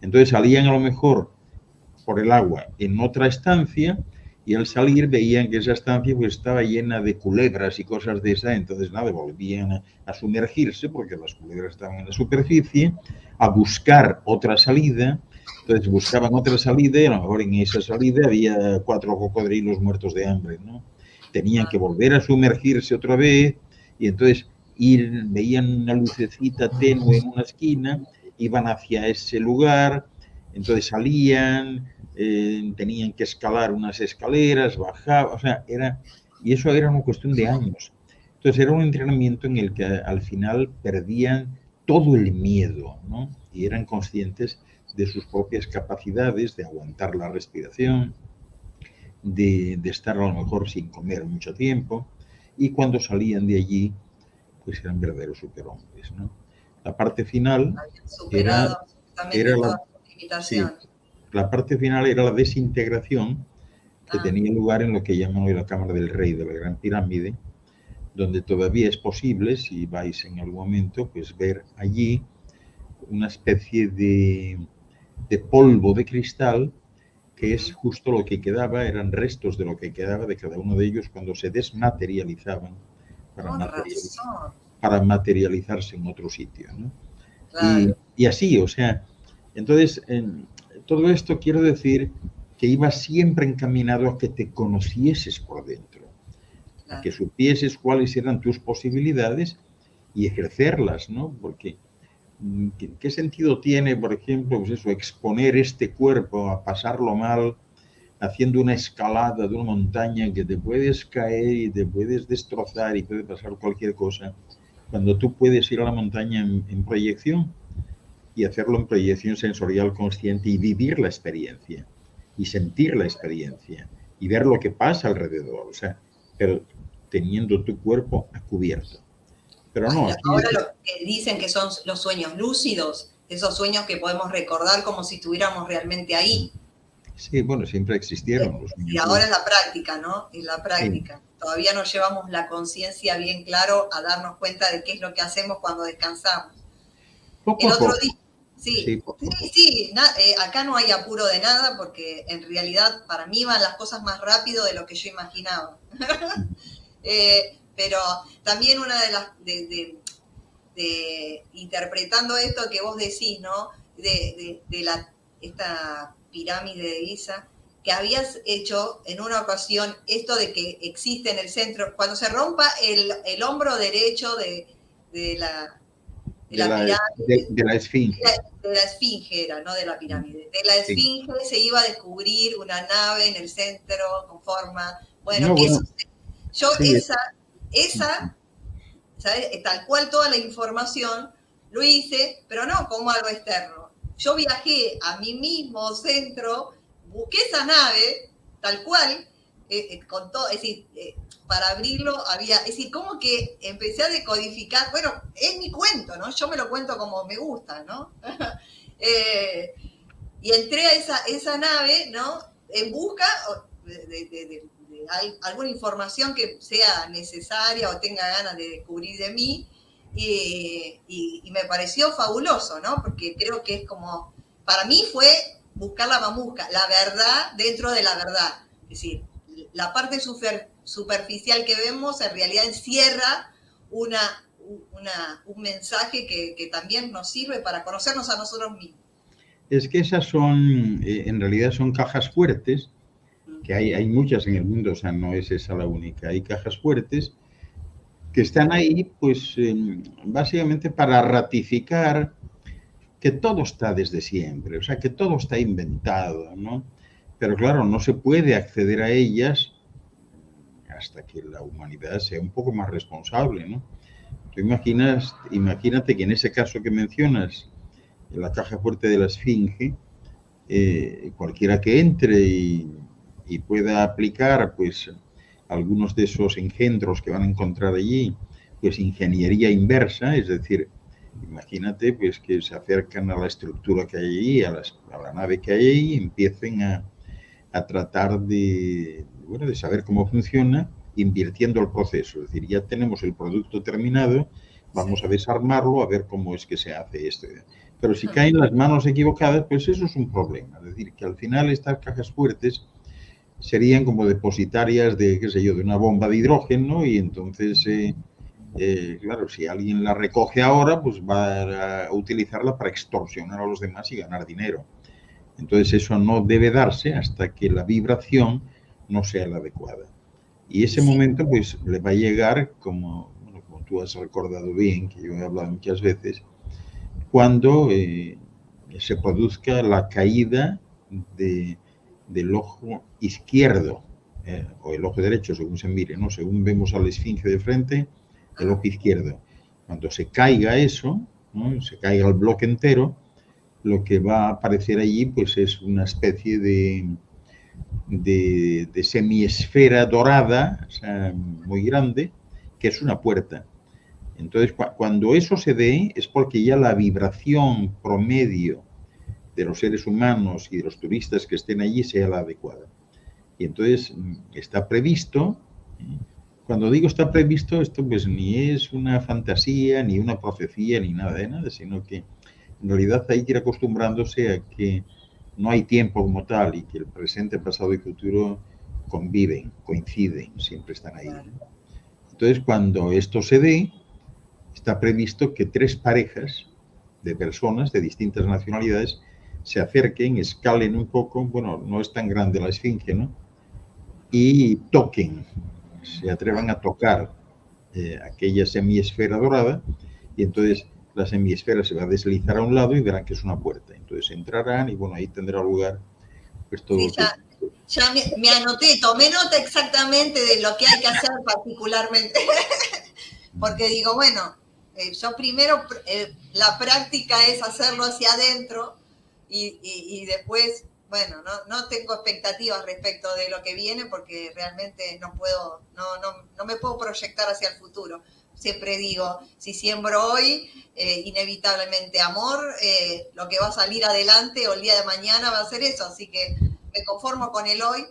Entonces salían a lo mejor por el agua en otra estancia y al salir veían que esa estancia pues estaba llena de culebras y cosas de esa, entonces nada, volvían a sumergirse porque las culebras estaban en la superficie, a buscar otra salida. Entonces buscaban otra salida y a lo mejor en esa salida había 4 cocodrilos muertos de hambre, ¿no? Tenían que volver a sumergirse otra vez y entonces veían una lucecita tenue en una esquina, iban hacia ese lugar, entonces salían, tenían que escalar unas escaleras, bajaban, o sea, y eso era una cuestión de años. Entonces era un entrenamiento en el que al final perdían todo el miedo, ¿no? Y eran conscientes de sus propias capacidades, de aguantar la respiración, de estar a lo mejor sin comer mucho tiempo, y cuando salían de allí, pues eran verdaderos superhombres, ¿no? La parte final era la parte final era la desintegración que tenía lugar en lo que llaman hoy la Cámara del Rey de la Gran Pirámide, donde todavía es posible, si vais en algún momento, pues ver allí una especie de polvo de cristal que es justo lo que quedaba, eran restos de lo que quedaba de cada uno de ellos cuando se desmaterializaban para materializarse en otro sitio, ¿no? Claro. Y así, o sea, entonces, todo esto quiero decir que iba siempre encaminado a que te conocieses por dentro, claro, a que supieses cuáles eran tus posibilidades y ejercerlas, ¿no? Porque ¿qué sentido tiene, por ejemplo, pues eso, exponer este cuerpo a pasarlo mal haciendo una escalada de una montaña que te puedes caer y te puedes destrozar y puede pasar cualquier cosa, cuando tú puedes ir a la montaña en proyección y hacerlo en proyección sensorial consciente y vivir la experiencia y sentir la experiencia y ver lo que pasa alrededor, o sea, pero teniendo tu cuerpo a cubierto. Pero no, ahora lo que dicen que son los sueños lúcidos, esos sueños que podemos recordar como si estuviéramos realmente ahí. Sí, bueno, siempre existieron los sueños. Y ahora es la práctica, ¿no? Es la práctica. Sí. Todavía no llevamos la conciencia bien claro a darnos cuenta de qué es lo que hacemos cuando descansamos. Poco a poco. Sí, acá no hay apuro de nada porque en realidad para mí van las cosas más rápido de lo que yo imaginaba. Pero también una de las, interpretando esto que vos decís, ¿no? Esta pirámide de Giza, que habías hecho en una ocasión esto de que existe en el centro, cuando se rompa el hombro derecho de la pirámide. De la esfinge. De la esfinge era, no de la pirámide. De la esfinge se iba a descubrir una nave en el centro con forma. Bueno, no, bueno. Yo sí. esa, ¿sabes? Tal cual toda la información lo hice, pero no como algo externo. Yo viajé a mi mismo centro, busqué esa nave, tal cual, con todo, es decir, para abrirlo había, es decir, como que empecé a decodificar, bueno, es mi cuento, ¿no? Yo me lo cuento como me gusta, ¿no? Y entré a esa nave, ¿no? En busca de alguna información que sea necesaria o tenga ganas de descubrir de mí, y me pareció fabuloso, ¿no? Porque creo que es como, para mí fue buscar la mamusca, la verdad dentro de la verdad. Es decir, la parte superficial que vemos en realidad encierra un mensaje que también nos sirve para conocernos a nosotros mismos. Es que esas son, en realidad son cajas fuertes, que hay muchas en el mundo, o sea, no es esa la única. Hay cajas fuertes que están ahí, pues, básicamente para ratificar que todo está desde siempre, o sea, que todo está inventado, ¿no? pero claro, no se puede acceder a ellas hasta que la humanidad sea un poco más responsable, ¿no? Tú imagínate que en ese caso que mencionas, en la caja fuerte de la Esfinge, cualquiera que entre y pueda aplicar pues algunos de esos engendros que van a encontrar allí, pues ingeniería inversa, es decir, imagínate pues que se acercan a la estructura que hay allí, a la nave que hay ahí, y empiecen a tratar bueno, de saber cómo funciona, invirtiendo el proceso. Es decir, ya tenemos el producto terminado, vamos a desarmarlo, a ver cómo es que se hace esto. Pero si caen las manos equivocadas, pues eso es un problema. Es decir, que al final estas cajas fuertes serían como depositarias de, qué sé yo, de una bomba de hidrógeno, y entonces, claro, si alguien la recoge ahora, pues va a utilizarla para extorsionar a los demás y ganar dinero. Entonces eso no debe darse hasta que la vibración no sea la adecuada. Y ese momento pues le va a llegar, como, bueno, como tú has recordado bien, que yo he hablado muchas veces, cuando se produzca la caída del ojo izquierdo, o el ojo derecho, según se mire, ¿no? Según vemos a la esfinge de frente, el ojo izquierdo. Cuando se caiga eso, ¿no? Se caiga el bloque entero, lo que va a aparecer allí pues es una especie de semiesfera dorada, o sea, muy grande, que es una puerta. Entonces, cuando eso se dé, es porque ya la vibración promedio de los seres humanos y de los turistas que estén allí sea la adecuada. Y entonces está previsto, cuando digo está previsto, esto pues ni es una fantasía, ni una profecía, ni nada de nada, sino que en realidad hay que ir acostumbrándose a que no hay tiempo como tal y que el presente, pasado y futuro conviven, coinciden, siempre están ahí. Entonces, cuando esto se dé, está previsto que 3 parejas de personas de distintas nacionalidades se acerquen, escalen un poco, bueno, no es tan grande la esfinge, ¿no? Y toquen, se atrevan a tocar aquella semiesfera dorada, y entonces la semiesfera se va a deslizar a un lado y verán que es una puerta. Entonces entrarán y bueno, ahí tendrá lugar pues todo sí, ya me anoté, tomé nota exactamente de lo que hay que hacer particularmente. Porque digo, bueno, yo primero la práctica es hacerlo hacia adentro y después, bueno, no tengo expectativas respecto de lo que viene porque realmente no me puedo proyectar hacia el futuro. Siempre digo, si siembro hoy, inevitablemente amor, lo que va a salir adelante o el día de mañana va a ser eso, así que me conformo con el hoy.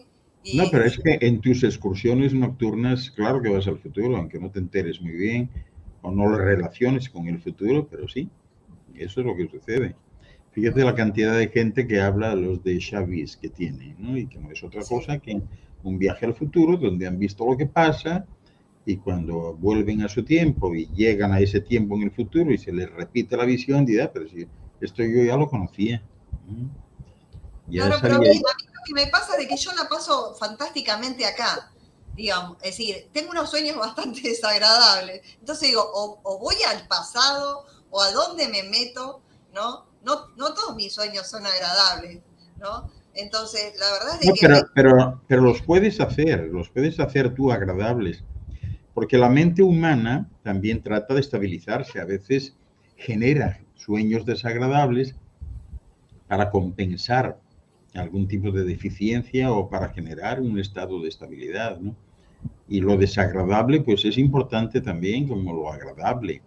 No, pero es que en tus excursiones nocturnas, claro que vas al futuro, aunque no te enteres muy bien o no lo relaciones con el futuro, pero sí, eso es lo que sucede. Fíjate la cantidad de gente que habla los de Xavis que tiene, ¿no? Y que no es otra cosa que un viaje al futuro donde han visto lo que pasa y cuando vuelven a su tiempo y llegan a ese tiempo en el futuro y se les repite la visión, dirán, pero si esto yo ya lo conocía. Ya claro, pero a mí lo que me pasa es que yo la paso fantásticamente acá, digamos, es decir, tengo unos sueños bastante desagradables, entonces digo, o voy al pasado o a dónde me meto, ¿no? No todos mis sueños son agradables, ¿no? Entonces, la verdad es que... Pero los puedes hacer tú agradables, porque la mente humana también trata de estabilizarse, a veces genera sueños desagradables para compensar algún tipo de deficiencia o para generar un estado de estabilidad, ¿no? Y lo desagradable, pues es importante también como lo agradable,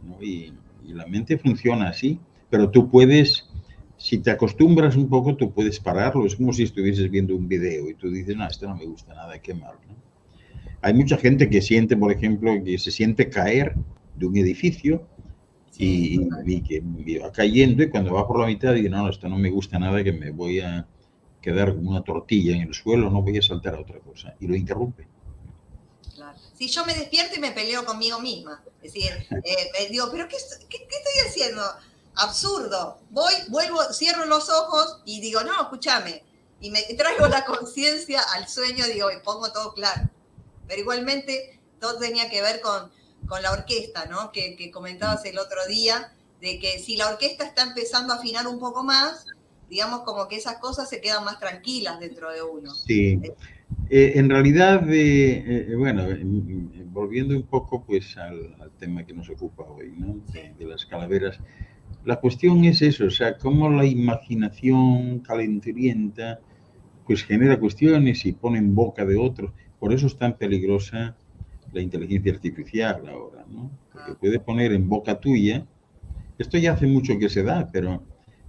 ¿no? Y la mente funciona así, pero tú puedes, si te acostumbras un poco, tú puedes pararlo. Es como si estuvieses viendo un video y tú dices, no, esto no me gusta nada, qué mal, ¿no? Hay mucha gente que siente, por ejemplo, que se siente caer de un edificio y que va cayendo y cuando va por la mitad dice, no, esto no me gusta nada, que me voy a quedar como una tortilla en el suelo, no voy a saltar a otra cosa. Y lo interrumpe. Claro. Si yo me despierto y me peleo conmigo misma, es decir, me digo, pero ¿qué estoy haciendo? Absurdo. Vuelvo, cierro los ojos y digo, no, escúchame. Y me traigo la conciencia al sueño, digo, y pongo todo claro. Pero igualmente todo tenía que ver con la orquesta, ¿no? Que comentabas el otro día, de que si la orquesta está empezando a afinar un poco más, digamos como que esas cosas se quedan más tranquilas dentro de uno. Sí. En realidad, bueno, volviendo un poco pues al tema que nos ocupa hoy, ¿no? De las calaveras, la cuestión es eso, o sea, cómo la imaginación calenturienta pues genera cuestiones y pone en boca de otros. Por eso es tan peligrosa la inteligencia artificial ahora, ¿no? Porque puede poner en boca tuya, esto ya hace mucho que se da, pero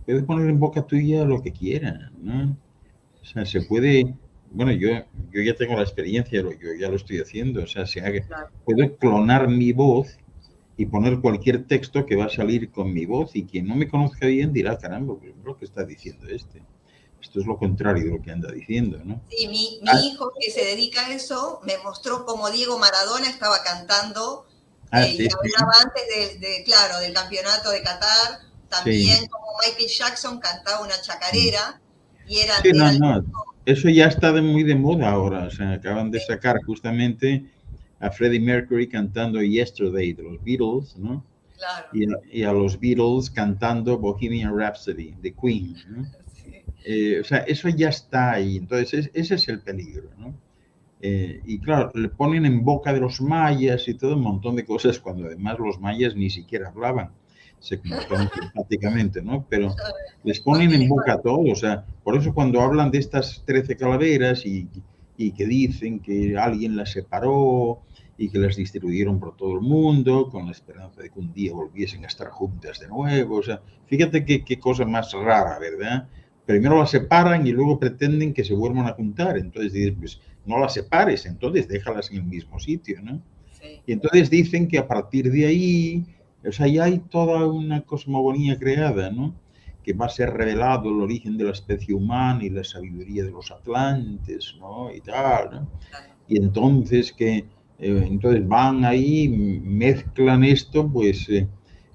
puede poner en boca tuya lo que quiera, ¿no? O sea, se puede, bueno, yo ya tengo la experiencia, yo ya lo estoy haciendo, o sea, puedo clonar mi voz y poner cualquier texto que va a salir con mi voz y quien no me conozca bien dirá, caramba, pues lo que está diciendo este. Esto es lo contrario de lo que anda diciendo, ¿no? Sí, mi hijo que se dedica a eso me mostró cómo Diego Maradona estaba cantando sí, y hablaba antes claro, del campeonato de Qatar, también como Michael Jackson cantaba una chacarera y sí, no, eso ya está muy de moda ahora, o sea, acaban de sacar justamente a Freddie Mercury cantando Yesterday de los Beatles, ¿no? Claro. Y a los Beatles cantando Bohemian Rhapsody de Queen, ¿no? Sí. O sea, eso ya está ahí, entonces ese es el peligro, ¿no? Y claro, le ponen en boca de los mayas y todo un montón de cosas, cuando además los mayas ni siquiera hablaban, se comunicaban simpáticamente, ¿no? Pero les ponen en boca todo, o sea, por eso cuando hablan de estas 13 calaveras y que dicen que alguien las separó y que las distribuyeron por todo el mundo con la esperanza de que un día volviesen a estar juntas de nuevo, o sea, fíjate qué cosa más rara, ¿verdad? Primero las separan y luego pretenden que se vuelvan a juntar, entonces dices, pues no las separes, entonces déjalas en el mismo sitio, ¿no? Sí. Y entonces dicen que a partir de ahí, o sea, ya hay toda una cosmogonía creada, ¿no? Que va a ser revelado el origen de la especie humana y la sabiduría de los atlantes, ¿no? Y tal, ¿no? Y entonces entonces van ahí, mezclan esto, pues,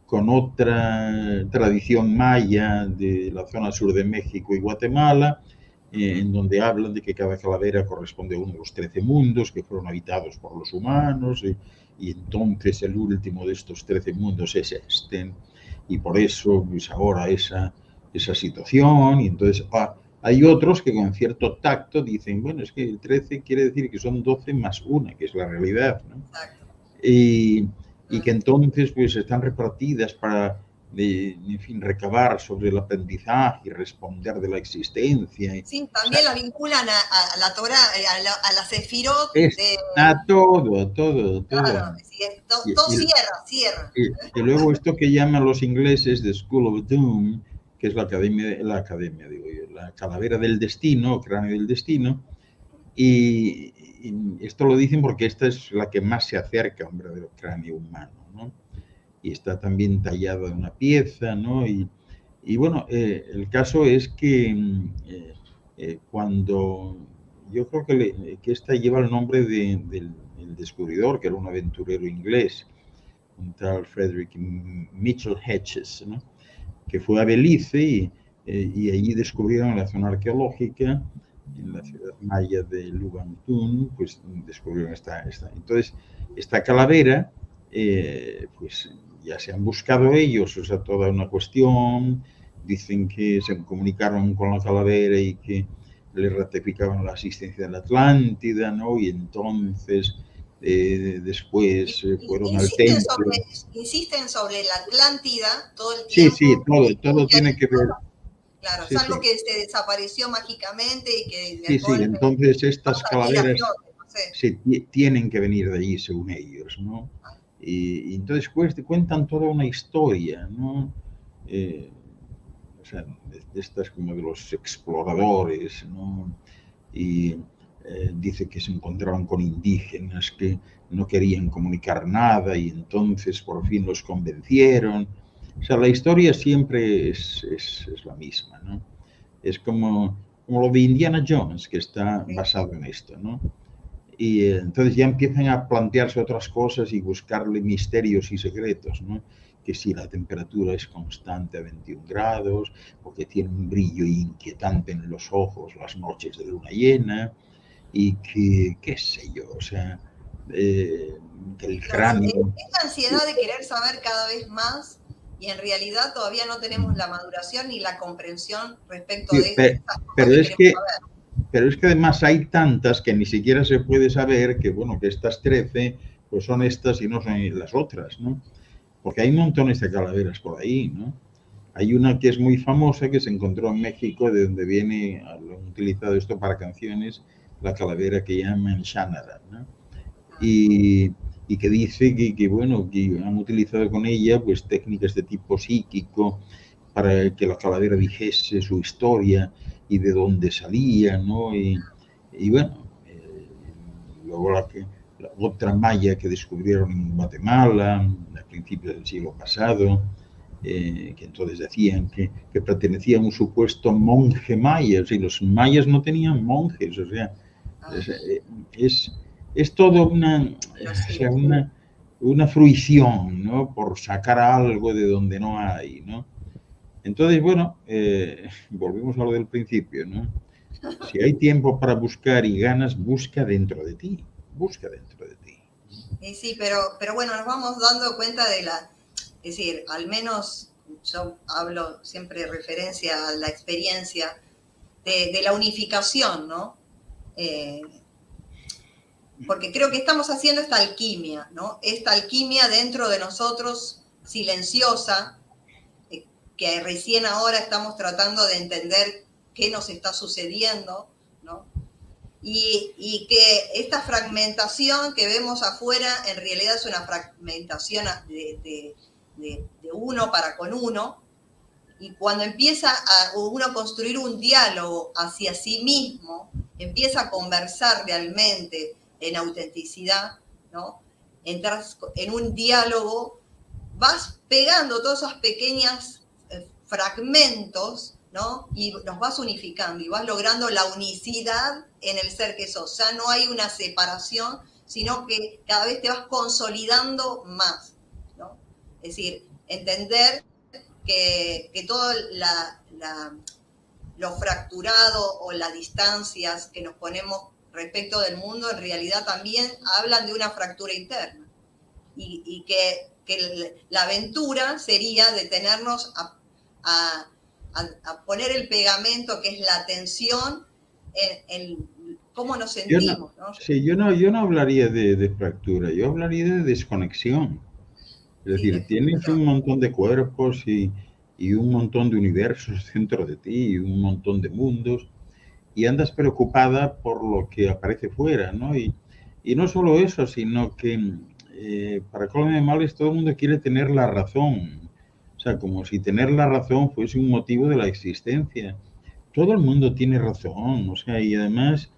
con otra tradición maya de la zona sur de México y Guatemala, en donde hablan de que cada calavera corresponde a uno de los 13 mundos que fueron habitados por los humanos, y entonces el último de estos 13 mundos es este, y por eso pues ahora esa situación, y entonces hay otros que con cierto tacto dicen, bueno, es que el 13 quiere decir que son 12 más 1, que es la realidad, ¿no? Y que entonces pues están repartidas para, en fin, recabar sobre el aprendizaje y responder de la existencia. Sí, también la vinculan a la Torah, a la Sefirot. A todo. Claro, sí, todo cierra. Y luego esto que llaman los ingleses de School of Doom, que es la calavera del destino, cráneo del destino, y esto lo dicen porque esta es la que más se acerca a un verdadero cráneo humano, ¿no? Y está también tallada en una pieza, ¿no? Y bueno, el caso es que cuando yo creo que esta lleva el nombre del descubridor, que era un aventurero inglés, un tal Frederick Mitchell Hedges, ¿no? Que fue a Belice y allí descubrieron en la zona arqueológica, en la ciudad maya de Lugantún, pues descubrieron esta. Entonces, esta calavera, pues ya se han buscado ellos, o sea, toda una cuestión, dicen que se comunicaron con la calavera y que le ratificaban la existencia de la Atlántida, ¿no? Y entonces después fueron al templo. Insisten sobre la Atlántida todo el tiempo. Sí, todo tiene que ver. Claro, es algo que se desapareció mágicamente y que... Sí, entonces estas calaveras tienen que venir de allí según ellos, ¿no? Y entonces cuentan toda una historia, ¿no? O sea, de estas como de los exploradores, ¿no? Y dice que se encontraron con indígenas que no querían comunicar nada y entonces por fin los convencieron. O sea, la historia siempre es la misma, ¿no? Es como lo de Indiana Jones, que está basado en esto, ¿no? Y entonces ya empiezan a plantearse otras cosas y buscarle misterios y secretos, ¿no? Que si la temperatura es constante a 21 grados, porque tiene un brillo inquietante en los ojos las noches de luna llena, y que, qué sé yo, o sea, que el cráneo... Esta ansiedad de querer saber cada vez más y en realidad todavía no tenemos la maduración ni la comprensión respecto Sí, de esas cosas pero que es queremos que, saber. pero es que además hay tantas que ni siquiera se puede saber que, bueno, que estas 13 pues son estas y no son las otras, ¿no? Porque hay montones de calaveras por ahí, ¿no? Hay una que es muy famosa que se encontró en México, de donde viene, lo han utilizado esto para canciones, la calavera que llaman Shannara, ¿no? Y que dice bueno, que han utilizado con ella pues técnicas de tipo psíquico para que la calavera dijese su historia y de dónde salía, ¿no? Y bueno, luego la otra maya que descubrieron en Guatemala a principios del siglo pasado, que entonces decían que pertenecía a un supuesto monje maya, y los mayas no tenían monjes, o sea, es, es todo o sea, una fruición, ¿no? Por sacar algo de donde no hay, ¿no? Entonces, bueno, volvemos a lo del principio, ¿no? Si hay tiempo para buscar y ganas, busca dentro de ti, busca dentro de ti. Sí, pero bueno, nos vamos dando cuenta de es decir, al menos yo hablo siempre de referencia a la experiencia de la unificación, ¿no? Porque creo que estamos haciendo esta alquimia, ¿no? Esta alquimia dentro de nosotros, silenciosa, que recién ahora estamos tratando de entender qué nos está sucediendo, ¿no? Y que esta fragmentación que vemos afuera en realidad es una fragmentación de uno para con uno, y cuando empieza uno a construir un diálogo hacia sí mismo, empieza a conversar realmente en autenticidad, ¿no? Entras en un diálogo, vas pegando todos esos pequeños fragmentos, ¿no? Y los vas unificando y vas logrando la unicidad en el ser que sos. Ya no hay una separación, sino que cada vez te vas consolidando más, ¿no? Es decir, entender que todo lo fracturado o las distancias que nos ponemos respecto del mundo en realidad también hablan de una fractura interna. Y que la aventura sería detenernos a poner el pegamento que es la atención en cómo nos sentimos, ¿no? Sí, yo no hablaría de fractura, yo hablaría de desconexión. Es decir, tienes un montón de cuerpos y un montón de universos dentro de ti y un montón de mundos y andas preocupada por lo que aparece fuera, ¿no? Y no solo eso, sino que para colmo de males todo el mundo quiere tener la razón. O sea, como si tener la razón fuese un motivo de la existencia. Todo el mundo tiene razón, o sea, y además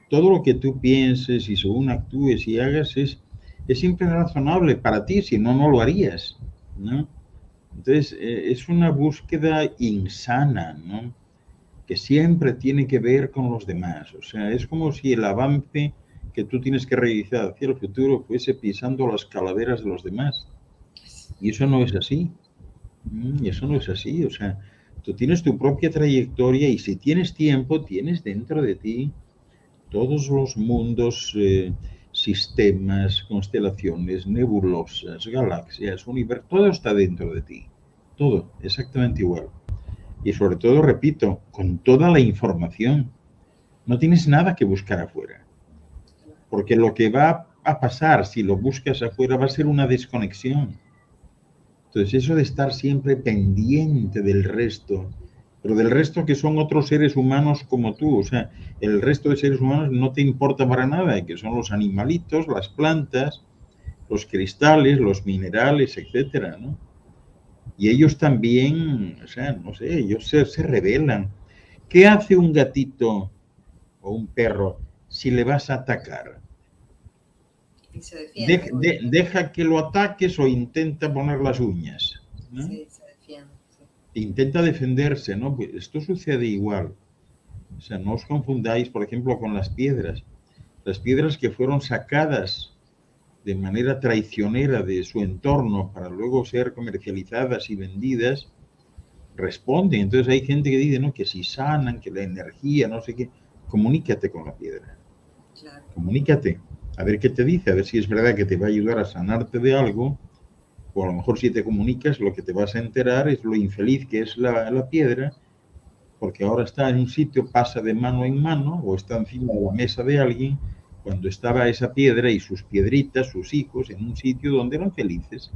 todo lo que tú pienses y según actúes y hagas es siempre razonable para ti, si no, no lo harías, ¿no? Entonces, es una búsqueda insana, ¿no? Que siempre tiene que ver con los demás. O sea, es como si el avance que tú tienes que realizar hacia el futuro fuese pisando las calaveras de los demás. Y eso no es así. Y eso no es así. O sea, tú tienes tu propia trayectoria y si tienes tiempo, tienes dentro de ti todos los mundos, sistemas, constelaciones, nebulosas, galaxias, universo, todo está dentro de ti. Todo, exactamente igual. Y sobre todo, repito, con toda la información. No tienes nada que buscar afuera. Porque lo que va a pasar si lo buscas afuera va a ser una desconexión. Entonces, eso de estar siempre pendiente del resto, pero del resto que son otros seres humanos como tú, o sea, el resto de seres humanos no te importa para nada, que son los animalitos, las plantas, los cristales, los minerales, etcétera, ¿no? Y ellos también, o sea, no sé, ellos se rebelan. ¿Qué hace un gatito o un perro si le vas a atacar? Se defiende, Deja que lo ataques o intenta poner las uñas, ¿no? Sí, se defiende. Sí. Intenta defenderse, ¿no? Pues esto sucede igual. O sea, no os confundáis, por ejemplo, con las piedras. Las piedras que fueron sacadas de manera traicionera de su entorno para luego ser comercializadas y vendidas, responden. Entonces hay gente que dice, ¿no? Que si sanan, que la energía, no sé qué. Comunícate con la piedra. Claro. Comunícate. A ver qué te dice, a ver si es verdad que te va a ayudar a sanarte de algo o a lo mejor si te comunicas, lo que te vas a enterar es lo infeliz que es la piedra, porque ahora está en un sitio, pasa de mano en mano, o está encima de la mesa de alguien, cuando estaba esa piedra y sus piedritas, sus hijos, en un sitio donde eran felices.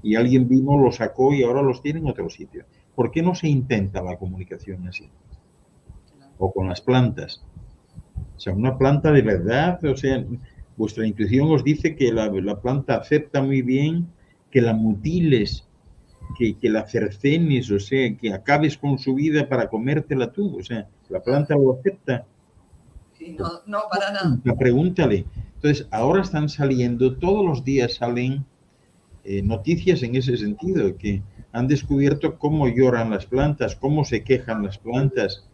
Y alguien vino, lo sacó y ahora los tiene en otro sitio. ¿Por qué no se intenta la comunicación así? O con las plantas. O sea, una planta de verdad, o sea, vuestra intuición os dice que la planta acepta muy bien que la mutiles, que la cercenes, o sea, que acabes con su vida para comértela tú. O sea, la planta lo acepta. Sí, no, no, para nada. Pregúntale. Entonces, ahora están saliendo, todos los días salen noticias en ese sentido, que han descubierto cómo lloran las plantas, cómo se quejan las plantas,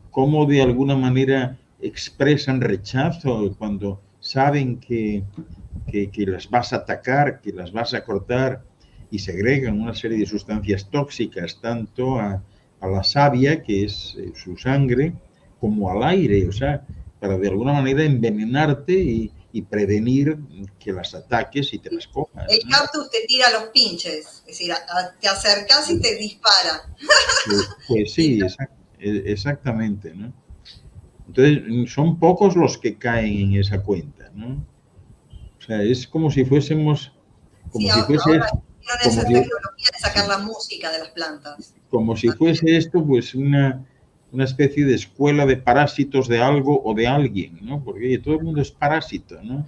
cómo de alguna manera expresan rechazo cuando saben que las vas a atacar, que las vas a cortar y segregan una serie de sustancias tóxicas tanto a la savia, que es su sangre, como al aire, o sea, para de alguna manera envenenarte y prevenir que las ataques y te las comas. El cactus te tira los pinches, es decir, te acercas y te dispara. Pues sí, exactamente, ¿no? Entonces, son pocos los que caen en esa cuenta, ¿no? O sea, es como si fuésemos, como sí, si fuese, ahora como esa si, tecnología de sacar la música de las plantas. como si fuese esto, pues una especie de escuela de parásitos de algo o de alguien, ¿no? Porque oye, todo el mundo es parásito, ¿no?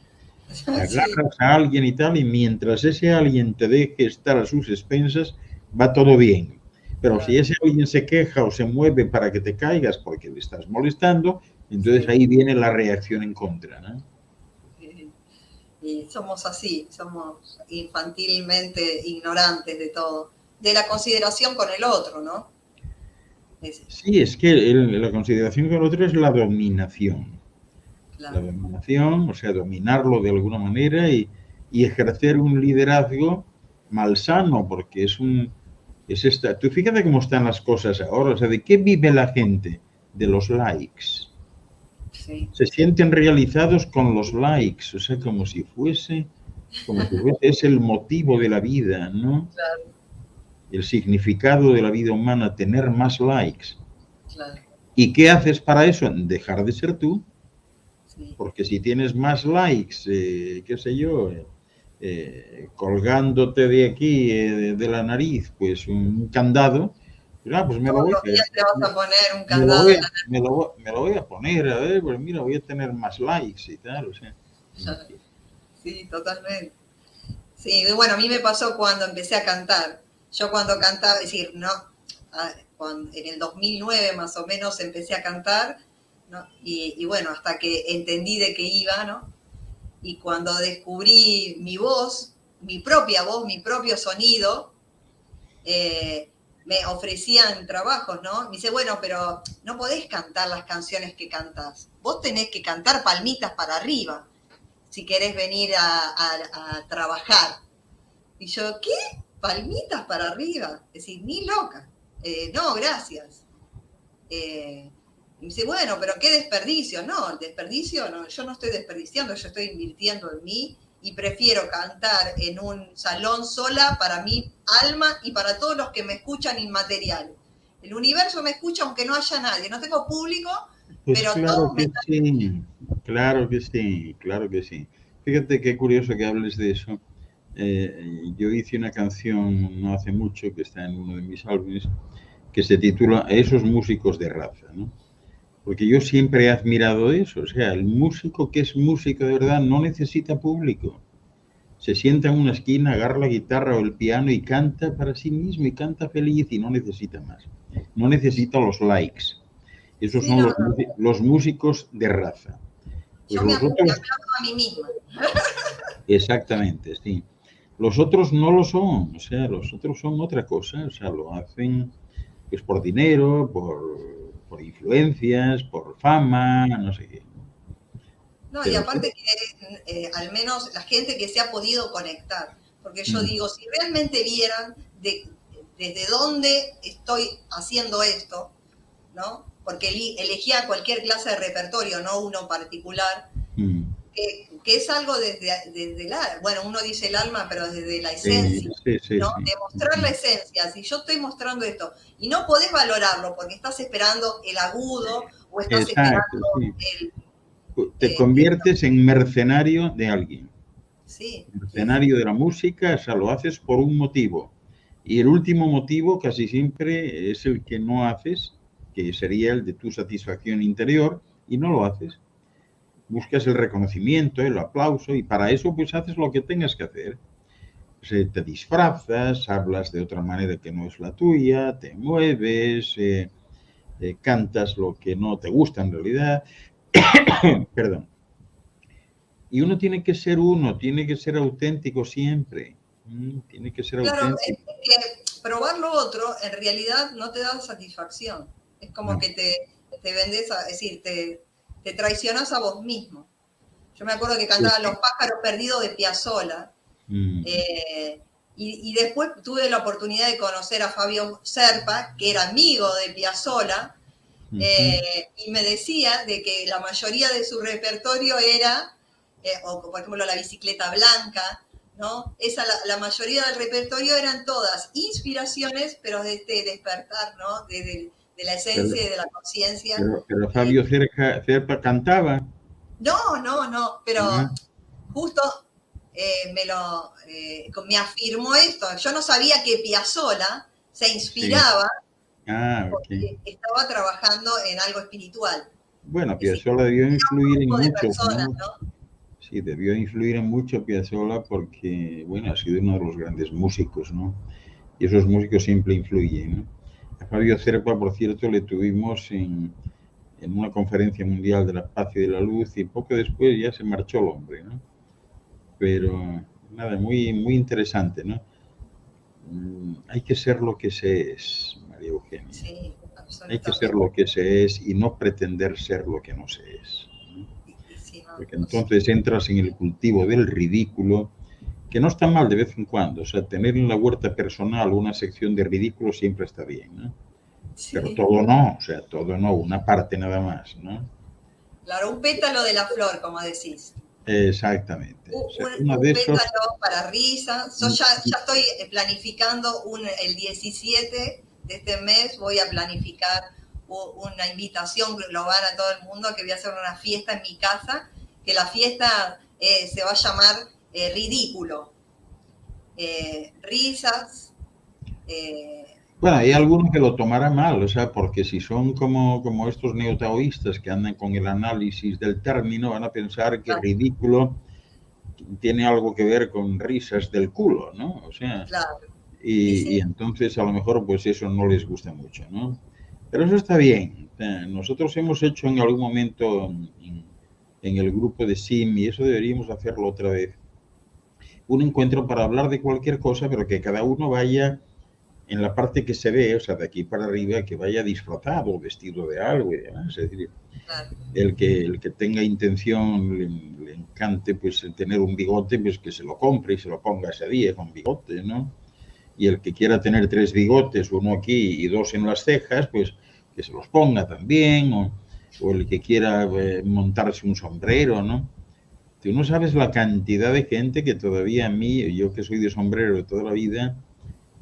Te agarras a alguien y tal, y mientras ese alguien te deje estar a sus expensas, va todo bien. Pero si ese alguien se queja o se mueve para que te caigas porque le estás molestando, entonces ahí viene la reacción en contra, ¿no? Y somos así, somos infantilmente ignorantes de todo, de la consideración con el otro, ¿no? Sí, es que la consideración con el otro es la dominación. Claro. La dominación, o sea, dominarlo de alguna manera y ejercer un liderazgo malsano, porque es esta. Tú fíjate cómo están las cosas ahora, o sea, ¿de qué vive la gente? De los likes. Sí. Se sienten realizados con los likes, o sea, como si fuese es el motivo de la vida, ¿no? Claro. El significado de la vida humana, tener más likes. Claro. ¿Y qué haces para eso? Dejar de ser tú. Sí. Porque si tienes más likes, qué sé yo, colgándote de aquí, de la nariz, pues un candado, pues me lo voy a poner un candado. Me lo voy a poner, a ver, pues mira, voy a tener más likes y tal, o sea. Sí, totalmente. Sí, bueno, a mí me pasó cuando empecé a cantar. Yo cuando cantaba, es decir, no, en el 2009 más o menos empecé a cantar, ¿no? Y bueno, hasta que entendí de qué iba, ¿no? Y cuando descubrí mi voz, mi propio sonido, me ofrecían trabajos, ¿no? Me dice, bueno, pero no podés cantar las canciones que cantás. Vos tenés que cantar palmitas para arriba si querés venir a trabajar. Y yo, ¿qué? ¿Palmitas para arriba? Es decir, ni loca. No, gracias. Y me dice, bueno, pero qué desperdicio. No, el desperdicio, no, yo no estoy desperdiciando, yo estoy invirtiendo en mí y prefiero cantar en un salón sola para mi alma y para todos los que me escuchan inmaterial. El universo me escucha aunque no haya nadie, no tengo público, pues pero claro todos que me están... Sí, claro que sí, claro que sí. Fíjate qué curioso que hables de eso. Yo hice una canción no hace mucho que está en uno de mis álbumes que se titula Esos músicos de raza, ¿no? Porque yo siempre he admirado eso, o sea, el músico que es músico de verdad no necesita público. Se sienta en una esquina, agarra la guitarra o el piano y canta para sí mismo y canta feliz y no necesita más. No necesita los likes. Esos sí, son los músicos de raza. Pues yo me aplaudo a mí misma. Exactamente, sí. Los otros no lo son, o sea, los otros son otra cosa, o sea, lo hacen pues por dinero, por influencias, por fama, no sé qué. No, pero y aparte que al menos la gente que se ha podido conectar, porque yo digo, si realmente vieran desde dónde estoy haciendo esto, ¿no? Porque elegía cualquier clase de repertorio, no uno particular, que es algo desde el alma. Bueno, uno dice el alma, pero desde la esencia, ¿no? Sí. Demostrar la esencia. Si yo estoy mostrando esto y no podés valorarlo porque estás esperando el agudo o estás Exacto, esperando sí. el... Te conviertes en mercenario de alguien. Sí. Mercenario de la música, o sea, lo haces por un motivo. Y el último motivo casi siempre es el que no haces, que sería el de tu satisfacción interior, y no lo haces. Buscas el reconocimiento, el aplauso, y para eso pues haces lo que tengas que hacer. Pues, te disfrazas, hablas de otra manera que no es la tuya, te mueves, cantas lo que no te gusta en realidad. Perdón. Y uno tiene que ser auténtico siempre. Tiene que ser Claro, auténtico. es que probar lo otro en realidad no te da satisfacción. Es como No. que te vendes, es decir, te traicionas a vos mismo. Yo me acuerdo que cantaba Los pájaros perdidos de Piazzolla. Y después tuve la oportunidad de conocer a Fabio Serpa, que era amigo de Piazzolla, y me decía de que la mayoría de su repertorio era, o por ejemplo La bicicleta blanca, ¿no? La mayoría del repertorio eran todas inspiraciones, pero de este despertar, ¿no? De la esencia y de la conciencia. Pero Fabio Serpa cantaba. No, pero justo me afirmó esto. Yo no sabía que Piazzolla se inspiraba porque estaba trabajando en algo espiritual. Bueno, Piazzolla debió influir en muchos, ¿no? Sí, debió influir en mucho Piazzolla porque, bueno, ha sido uno de los grandes músicos, ¿no? Y esos músicos siempre influyen, ¿no? A Fabio Serpa, por cierto, le tuvimos en una conferencia mundial de la paz y de la luz y poco después ya se marchó el hombre, ¿no? Pero nada, muy, muy interesante, ¿no? Hay que ser lo que se es, María Eugenia. Sí, absolutamente. Hay que ser lo que se es y no pretender ser lo que no se es, ¿no? Porque entonces entras en el cultivo del ridículo, que no está mal de vez en cuando. O sea, tener en la huerta personal una sección de ridículo siempre está bien, ¿no? Sí. Pero todo no, o sea, todo no, una parte nada más, ¿no? Claro, un pétalo de la flor, como decís. Exactamente. O sea, un pétalo para risa. Yo ya estoy planificando el 17 de este mes, voy a planificar una invitación global a todo el mundo, que voy a hacer una fiesta en mi casa, que la fiesta se va a llamar Ridículo. Risas. Bueno, hay algunos que lo tomarán mal, o sea, porque si son como estos neotaoístas que andan con el análisis del término, van a pensar que ridículo tiene algo que ver con risas del culo, ¿no? O sea, claro. Y entonces a lo mejor pues eso no les gusta mucho, ¿no? Pero eso está bien. Nosotros hemos hecho en algún momento en el grupo de SIM, y eso deberíamos hacerlo otra vez, un encuentro para hablar de cualquier cosa, pero que cada uno vaya en la parte que se ve, o sea, de aquí para arriba, que vaya disfrazado, vestido de algo y demás. Es decir, el que tenga intención, le encante pues tener un bigote, pues que se lo compre y se lo ponga ese día con bigote, ¿no? Y el que quiera tener 3 bigotes, uno aquí y 2 en las cejas, pues que se los ponga también, o el que quiera montarse un sombrero, ¿no? Tú no sabes la cantidad de gente que todavía a mí, yo que soy de sombrero de toda la vida,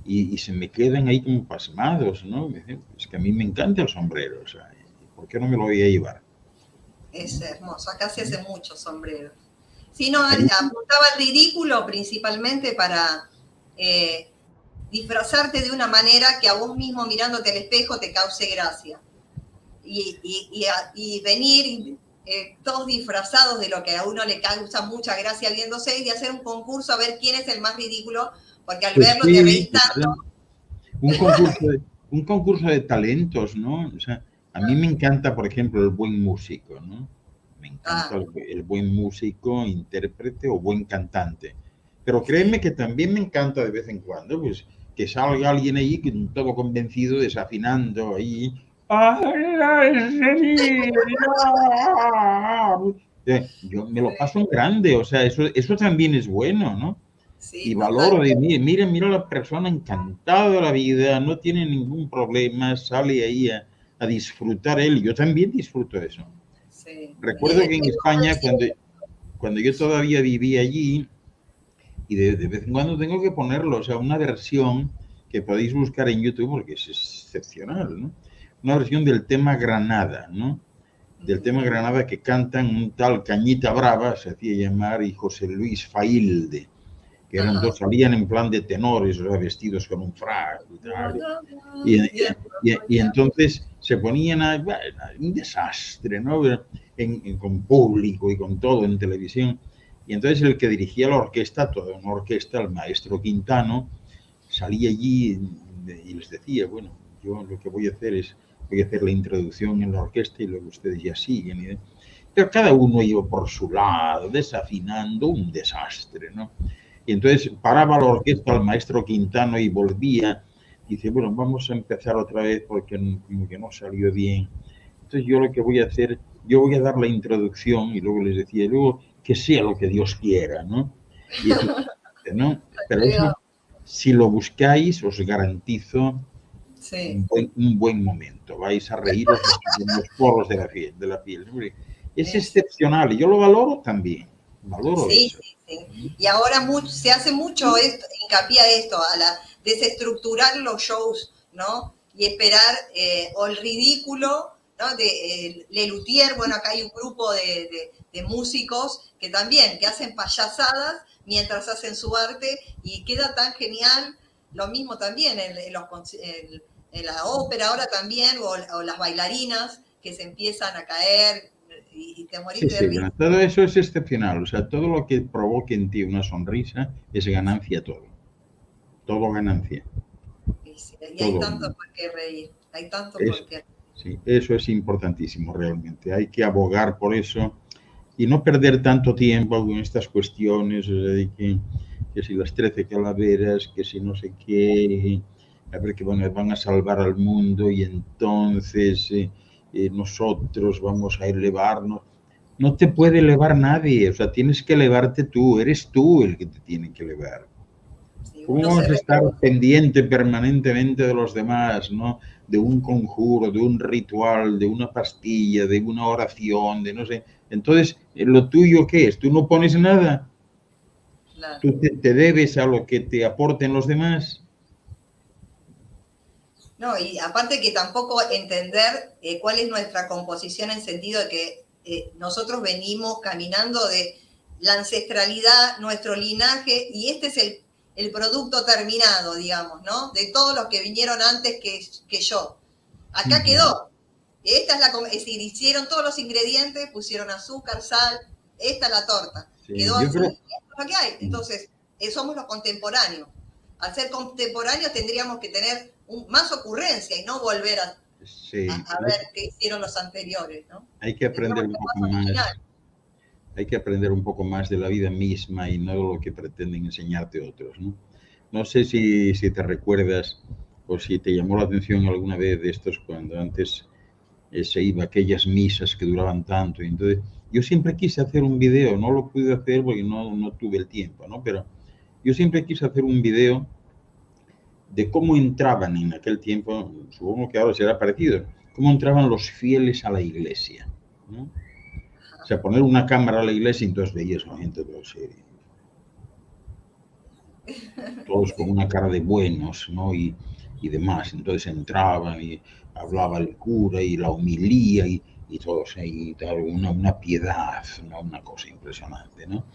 y se me quedan ahí como pasmados, ¿no? Es que a mí me encanta el sombrero, o sea, ¿por qué no me lo voy a llevar? Es hermoso, acá se hace muchos sombreros. Si no, apuntaba al ridículo principalmente para disfrazarte de una manera que a vos mismo mirándote al espejo te cause gracia. Y venir todos disfrazados de lo que a uno le causa mucha gracia viéndose y de hacer un concurso a ver quién es el más ridículo, porque al verlo te reís tanto. Un concurso de talentos, ¿no? O sea, a mí me encanta, por ejemplo, el buen músico, ¿no? Me encanta el buen músico, intérprete o buen cantante. Pero créeme que también me encanta de vez en cuando, pues, que salga alguien ahí todo convencido, desafinando ahí. Yo me lo paso en grande, o sea, eso también es bueno, ¿no? Sí, y valoro de mí, mira la persona encantada de la vida, no tiene ningún problema, sale ahí a disfrutar él, yo también disfruto de eso. Sí. Recuerdo que en España, cuando yo todavía vivía allí, y de vez en cuando tengo que ponerlo, o sea, una versión que podéis buscar en YouTube porque es excepcional, ¿no? Una versión del tema Granada, ¿no? Del tema Granada que cantan un tal Cañita Brava, se hacía llamar, y José Luis Failde, que eran dos, salían en plan de tenores, o sea, vestidos con un frac y tal. Y entonces se ponían bueno, un desastre, ¿no? Con público y con todo en televisión. Y entonces el que dirigía la orquesta, toda una orquesta, el maestro Quintano, salía allí y les decía, bueno, yo lo que voy a hacer es, voy a hacer la introducción en la orquesta y luego ustedes ya siguen. Pero cada uno iba por su lado, desafinando, un desastre, ¿no? Y entonces paraba la orquesta al maestro Quintano y volvía. Y dice, bueno, vamos a empezar otra vez porque como que no salió bien. Entonces yo lo que voy a hacer, yo voy a dar la introducción y luego les decía, luego que sea lo que Dios quiera, ¿no? Y eso, ¿no? Pero eso, si lo buscáis, os garantizo un buen momento. Vais a reíros de los poros de la piel. Es excepcional y yo lo valoro también. Valoro eso. Sí. Y ahora se hace mucho hincapié a esto, a la desestructurar los shows, ¿no? Y esperar o el ridículo, ¿no? De Lelutier, bueno, acá hay un grupo de músicos que también, que hacen payasadas mientras hacen su arte y queda tan genial. Lo mismo también en la ópera ahora también, o las bailarinas que se empiezan a caer y te morís de risa. Bueno, todo eso es excepcional, o sea, todo lo que provoque en ti una sonrisa es ganancia todo. Todo ganancia. Y hay tanto por qué reír, hay tanto por qué reír. Sí, eso es importantísimo realmente. Hay que abogar por eso y no perder tanto tiempo con estas cuestiones, o sea, de que si las 13 calaveras, que si no sé qué, a ver que van a salvar al mundo y entonces nosotros vamos a elevarnos. No te puede elevar nadie, o sea, tienes que elevarte tú, eres tú el que te tiene que elevar. ¿Cómo vas a estar pendiente permanentemente de los demás, ¿no? De un conjuro, de un ritual, de una pastilla, de una oración, de no sé. Entonces, ¿lo tuyo qué es? ¿Tú no pones nada? Claro. ¿Tú te debes a lo que te aporten los demás? No, y aparte que tampoco entender cuál es nuestra composición en sentido de que nosotros venimos caminando de la ancestralidad, nuestro linaje, y este es el producto terminado, digamos, ¿no? De todos los que vinieron antes que yo. Acá quedó. Esta es decir, hicieron todos los ingredientes, pusieron azúcar, sal, esta es la torta. Sí, quedó así, esto es lo que hay. Entonces, somos los contemporáneos. Al ser contemporáneos tendríamos que tener más ocurrencia y no volver a ver qué hicieron los anteriores, ¿no? Hay que aprender un poco más. Hay que aprender un poco más de la vida misma y no lo que pretenden enseñarte otros, ¿no? No sé si te recuerdas o si te llamó la atención alguna vez de estos cuando antes se iba a aquellas misas que duraban tanto. Y entonces, yo siempre quise hacer un video, no lo pude hacer porque no tuve el tiempo, ¿no? Pero yo siempre quise hacer un video de cómo entraban en aquel tiempo, supongo que ahora será parecido, cómo entraban los fieles a la iglesia, ¿no? O sea, poner una cámara a la iglesia y entonces veías a la gente todo serio. Todos con una cara de buenos, ¿no? Y demás. Entonces entraban y hablaba el cura y la homilía y todos ahí, una piedad, ¿no? Una cosa impresionante, ¿no?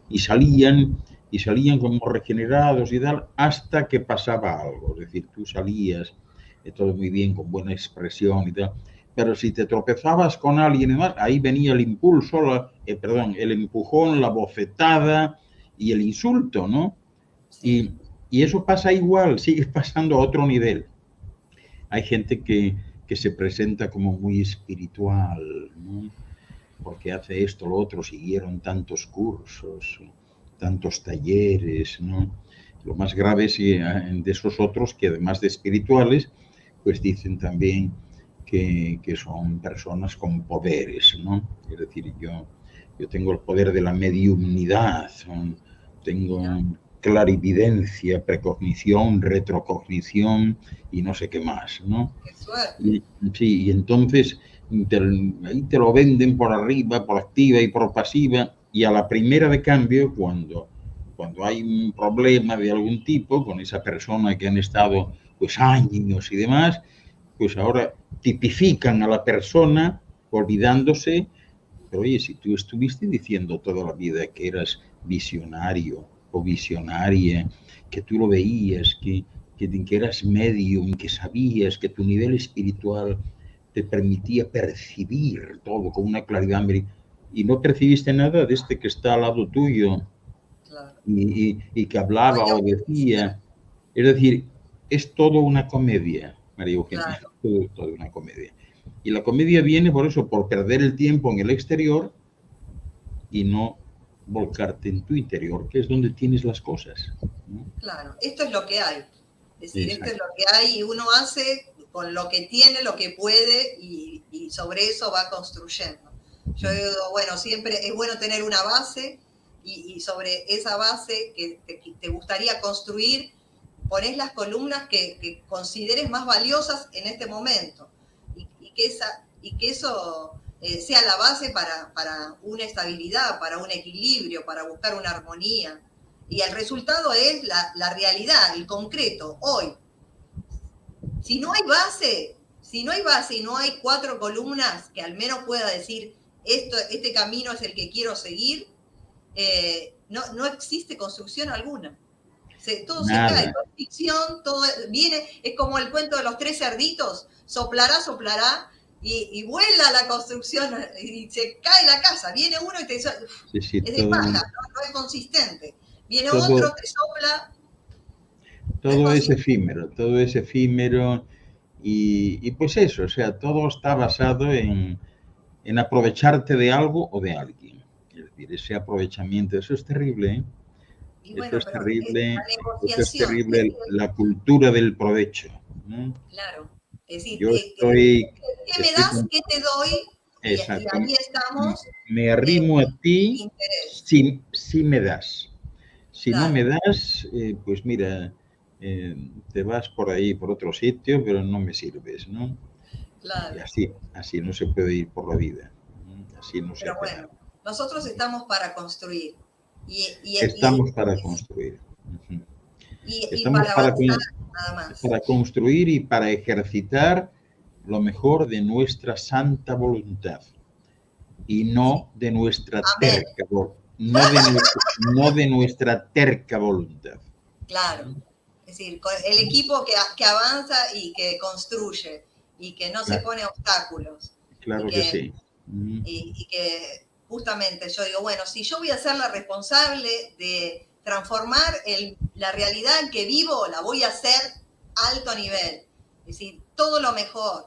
Y salían como regenerados y tal, hasta que pasaba algo. Es decir, tú salías, todo muy bien, con buena expresión y tal, pero si te tropezabas con alguien y demás, ahí venía el impulso, el empujón, la bofetada y el insulto, ¿no? Y eso pasa igual, sigue pasando a otro nivel. Hay gente que se presenta como muy espiritual, ¿no? Porque hace esto, lo otro, siguieron tantos cursos, tantos talleres, ¿no? Lo más grave es de esos otros que además de espirituales, pues dicen también que son personas con poderes, ¿no? Es decir, yo tengo el poder de la mediumnidad, tengo clarividencia, precognición, retrocognición y no sé qué más, ¿no? ¡Qué suerte! Y entonces ahí te lo venden por arriba, por activa y por pasiva, Y a la primera de cambio, cuando hay un problema de algún tipo con esa persona que han estado pues años y demás, pues ahora tipifican a la persona olvidándose. Pero oye, si tú estuviste diciendo toda la vida que eras visionario o visionaria, que tú lo veías, que eras medium, que sabías que tu nivel espiritual te permitía percibir todo con una claridad y no percibiste nada de este que está al lado tuyo Claro. y que hablaba o decía. Es decir, es todo una comedia, María Eugenia, Claro. todo una comedia. Y la comedia viene por eso, por perder el tiempo en el exterior y no volcarte en tu interior, que es donde tienes las cosas, ¿no? Claro, esto es lo que hay. Es decir, Exacto. esto es lo que hay y uno hace con lo que tiene, lo que puede y sobre eso va construyendo. Yo digo, bueno, siempre es bueno tener una base y sobre esa base que te gustaría construir, ponés las columnas que consideres más valiosas en este momento y que eso sea la base para una estabilidad, para un equilibrio, para buscar una armonía. Y el resultado es la realidad, el concreto, hoy. Si no hay base y no hay 4 columnas que al menos pueda decir, este camino es el que quiero seguir, no existe construcción alguna. Todo Nada. se cae, todo es ficción, todo viene, es como el cuento de los 3 cerditos, soplará, y vuela la construcción y se cae la casa. Viene uno y te dice, sí, es de paja, no es consistente. Viene otro, te sopla. Todo es efímero y pues eso, o sea, todo está basado en aprovecharte de algo o de alguien. Es decir, ese aprovechamiento, eso es terrible, ¿eh? Y bueno, pero la Eso es negociación. terrible, la cultura del provecho, ¿no? Claro. Es decir, Yo estoy ¿qué me das? ¿Qué te doy? Y exacto. ahí estamos. Me arrimo a ti Interés. si me das. Si no Claro. me das, pues mira, te vas por ahí, por otro sitio, pero no me sirves, ¿no? Claro. Y así no se puede ir por la vida. Así no se hace bueno, nada. nosotros estamos para construir. Estamos para construir. Y para avanzar, nada más. Para construir y para ejercitar lo mejor de nuestra santa voluntad. Y no de nuestra terca voluntad. No de nuestra terca voluntad. Claro. Es decir, el equipo que avanza y que construye y que no se pone obstáculos. Claro que sí. Y que justamente yo digo, bueno, si yo voy a ser la responsable de transformar la realidad en que vivo, la voy a hacer alto nivel. Es decir, todo lo mejor,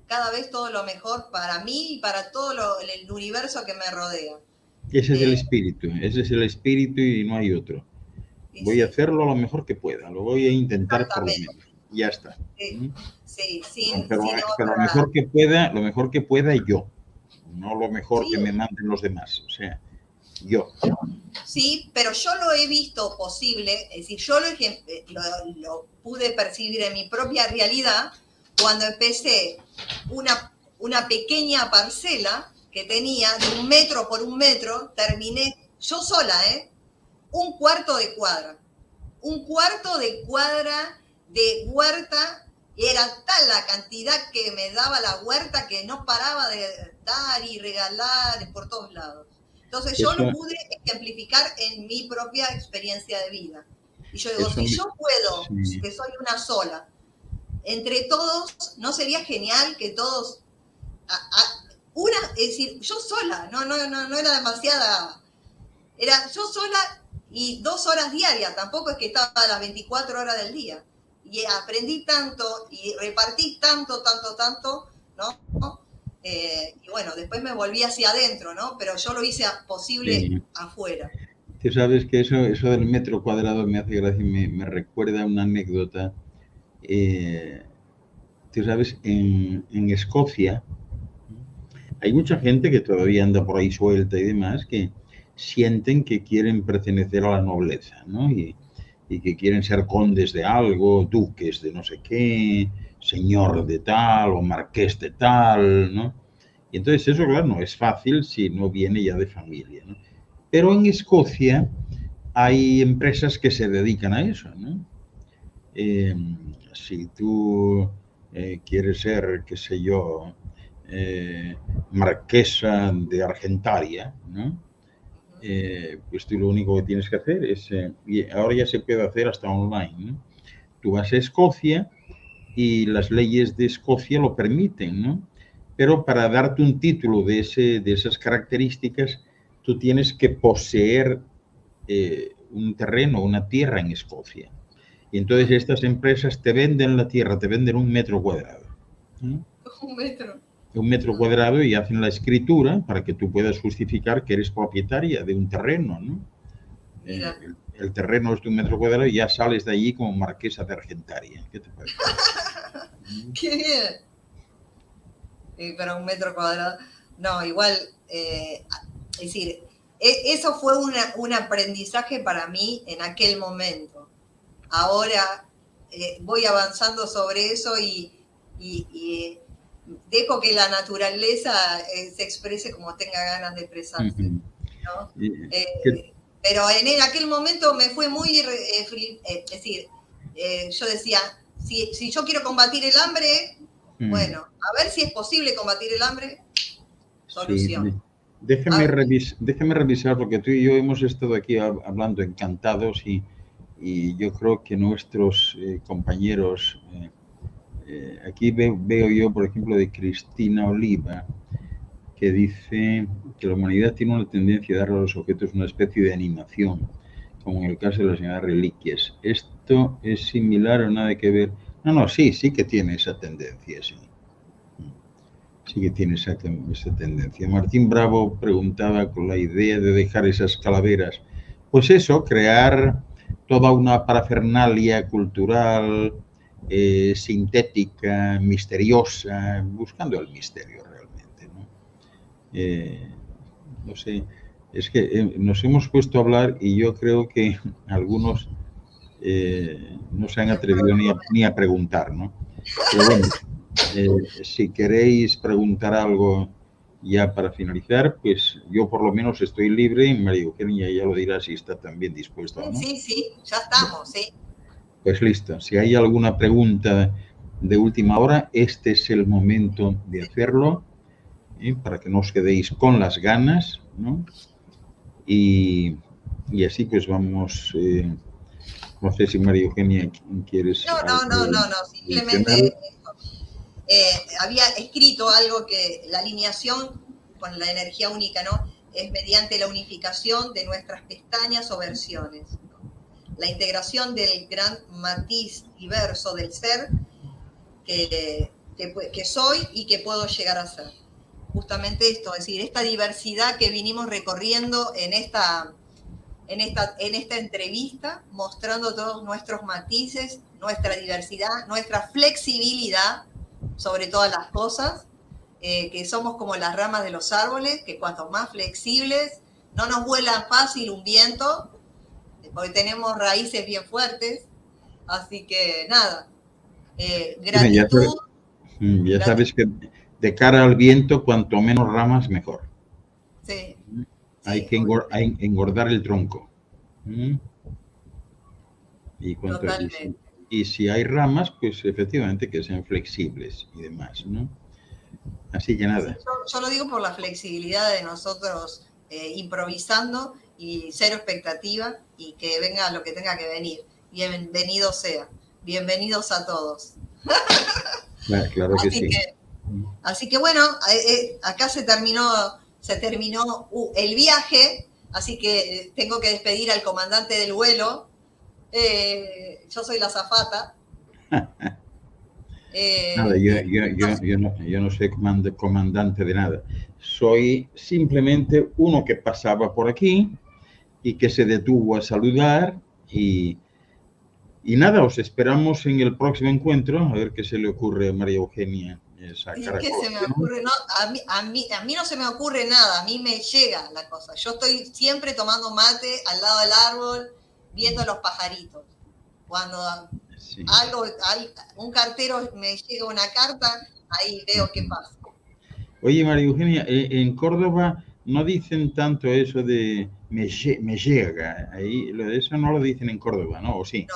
cada vez todo lo mejor para mí y para todo el universo que me rodea. Ese es el espíritu y no hay otro. Voy a hacerlo lo mejor que pueda, lo voy a intentar por lo menos. Ya está. Pero lo mejor que pueda yo, no lo mejor que me manden los demás, o sea, yo. Sí, pero yo lo he visto posible, es decir, yo lo pude percibir en mi propia realidad cuando empecé una pequeña parcela que tenía de 1 metro por 1 metro, terminé yo sola, un cuarto de cuadra de huerta, y era tal la cantidad que me daba la huerta que no paraba de dar y regalar por todos lados. Entonces yo lo pude ejemplificar en mi propia experiencia de vida. Y yo digo, si yo puedo, que soy una sola, entre todos, ¿no sería genial que todos, es decir, yo sola, no era demasiada, era yo sola y 2 horas diarias, tampoco es que estaba las 24 horas del día. Y aprendí tanto y repartí tanto, ¿no? Y bueno, después me volví hacia adentro, ¿no? Pero yo lo hice posible afuera. Tú sabes que eso del metro cuadrado me hace gracia y me recuerda una anécdota. Tú sabes, en Escocia hay mucha gente que todavía anda por ahí suelta y demás, que sienten que quieren pertenecer a la nobleza, ¿no? Y que quieren ser condes de algo, duques de no sé qué, señor de tal o marqués de tal, ¿no? Y entonces eso, claro, no es fácil si no viene ya de familia, ¿no? Pero en Escocia hay empresas que se dedican a eso, ¿no? Eh, si tú quieres ser, qué sé yo, marquesa de Argentaria, ¿no? Pues tú lo único que tienes que hacer es, y ahora ya se puede hacer hasta online, ¿no? Tú vas a Escocia y las leyes de Escocia lo permiten, ¿no? Pero para darte un título de esas características, tú tienes que poseer un terreno, una tierra en Escocia. Y entonces estas empresas te venden la tierra, te venden un metro cuadrado. ¿No? Un metro. Un metro cuadrado y hacen la escritura para que tú puedas justificar que eres propietaria de un terreno, ¿no? El terreno es de un metro cuadrado y ya sales de allí como marquesa de Argentaria. ¿Qué te parece? ¡Qué bien! Pero un metro cuadrado. No, igual, es decir, eso fue un aprendizaje para mí en aquel momento. Ahora voy avanzando sobre eso y dejo que la naturaleza se exprese como tenga ganas de expresarse, ¿no? Pero en aquel momento me fue muy, es decir, yo decía, si yo quiero combatir el hambre, bueno, a ver si es posible combatir el hambre, solución. Sí, déjame revisar, porque tú y yo hemos estado aquí hablando encantados y yo creo que nuestros compañeros, aquí veo yo, por ejemplo, de Cristina Oliva, que dice que la humanidad tiene una tendencia a darle a los objetos una especie de animación, como en el caso de las llamadas reliquias. ¿Esto es similar o nada que ver? No, sí que tiene esa tendencia, sí. Sí que tiene esa tendencia. Martín Bravo preguntaba con la idea de dejar esas calaveras. Pues eso, crear toda una parafernalia cultural, sintética, misteriosa, buscando el misterio realmente, ¿no? No sé, es que nos hemos puesto a hablar y yo creo que algunos no se han atrevido ni a preguntar, ¿no? Pero bueno, si queréis preguntar algo ya para finalizar, pues yo por lo menos estoy libre y María Eugenia ya lo dirá si está también dispuesta o no. Sí, ya estamos, sí. Pues listo, si hay alguna pregunta de última hora, este es el momento de hacerlo, para que no os quedéis con las ganas, ¿no? Y así pues vamos, no sé si María Eugenia quieres... No, simplemente había escrito algo que la alineación con la energía única, ¿no? Es mediante la unificación de nuestras pestañas o versiones, ¿no? La integración del gran matiz diverso del ser que soy y que puedo llegar a ser. Justamente esto, es decir, esta diversidad que vinimos recorriendo en esta entrevista, mostrando todos nuestros matices, nuestra diversidad, nuestra flexibilidad sobre todas las cosas, que somos como las ramas de los árboles, que cuanto más flexibles, no nos vuela fácil un viento, porque tenemos raíces bien fuertes, así que nada, gratitud. Ya sabes que de cara al viento, cuanto menos ramas, mejor. Sí. Hay que engordar el tronco. Y si hay ramas, pues efectivamente que sean flexibles y demás, ¿no? Así que nada. Sí, yo lo digo por la flexibilidad de nosotros improvisando y cero expectativa y que venga lo que tenga que venir. Bienvenido sea. Bienvenidos a todos. Claro que sí. Así que bueno, acá se terminó el viaje, así que tengo que despedir al comandante del vuelo. Yo soy la azafata. Nada, yo no soy comandante de nada. Soy simplemente uno que pasaba por aquí y que se detuvo a saludar y nada, os esperamos en el próximo encuentro, a ver qué se le ocurre a María Eugenia. ¿Qué se me ocurre? No, a mí no se me ocurre nada, a mí me llega la cosa. Yo estoy siempre tomando mate al lado del árbol, viendo los pajaritos. Cuando un cartero me llega una carta, ahí veo qué pasa. Oye, María Eugenia, en Córdoba no dicen tanto eso de me llega. Ahí, eso no lo dicen en Córdoba, ¿no? ¿O sí?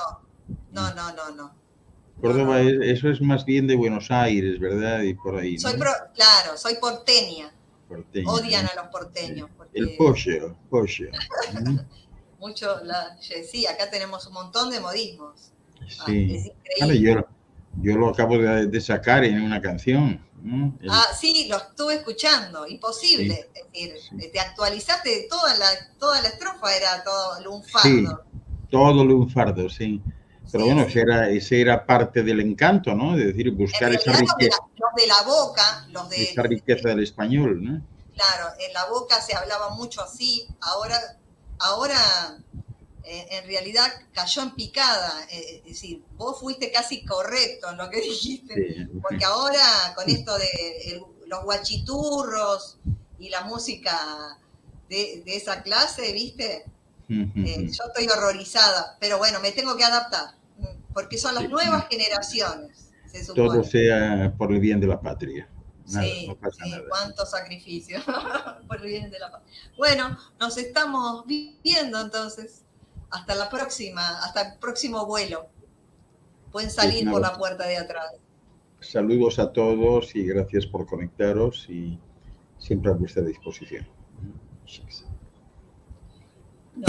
No, no, no, no, no. No, Córdoba, no. eso es más bien de Buenos Aires, ¿verdad? Y por ahí, ¿no? Claro, soy porteña. Porteña, Odian ¿no? a los porteños. El Porque pollo, pollo. mucho, sí, acá tenemos un montón de modismos. Es Sí. Bueno, increíble. yo lo acabo de sacar en una canción, ¿no? Sí, lo estuve escuchando, Sí, imposible. Es decir, sí. te actualizaste, toda la estrofa era todo Sí, lunfardo. todo lunfardo, sí. Pero Sí, bueno, sí. ese era parte del encanto, ¿no? Es decir, En buscar realidad los de la boca, esa riqueza del español, ¿no? claro, en la boca se hablaba mucho así, ahora en realidad cayó en picada, es decir, vos fuiste casi correcto en lo que dijiste, Sí. porque ahora con esto de los guachiturros y la música de esa clase, ¿viste? Yo estoy horrorizada, pero bueno, me tengo que adaptar, porque son las Sí. nuevas generaciones, se Todo supone. sea por el bien de la patria. Nada, no Sí, pasa sí, nada. cuánto sacrificio por el bien de la paz. Bueno, nos estamos viendo entonces. Hasta la próxima, hasta el próximo vuelo. Pueden Pues salir por nada, la puerta de atrás. saludos a todos y gracias por conectaros y siempre a vuestra disposición. No.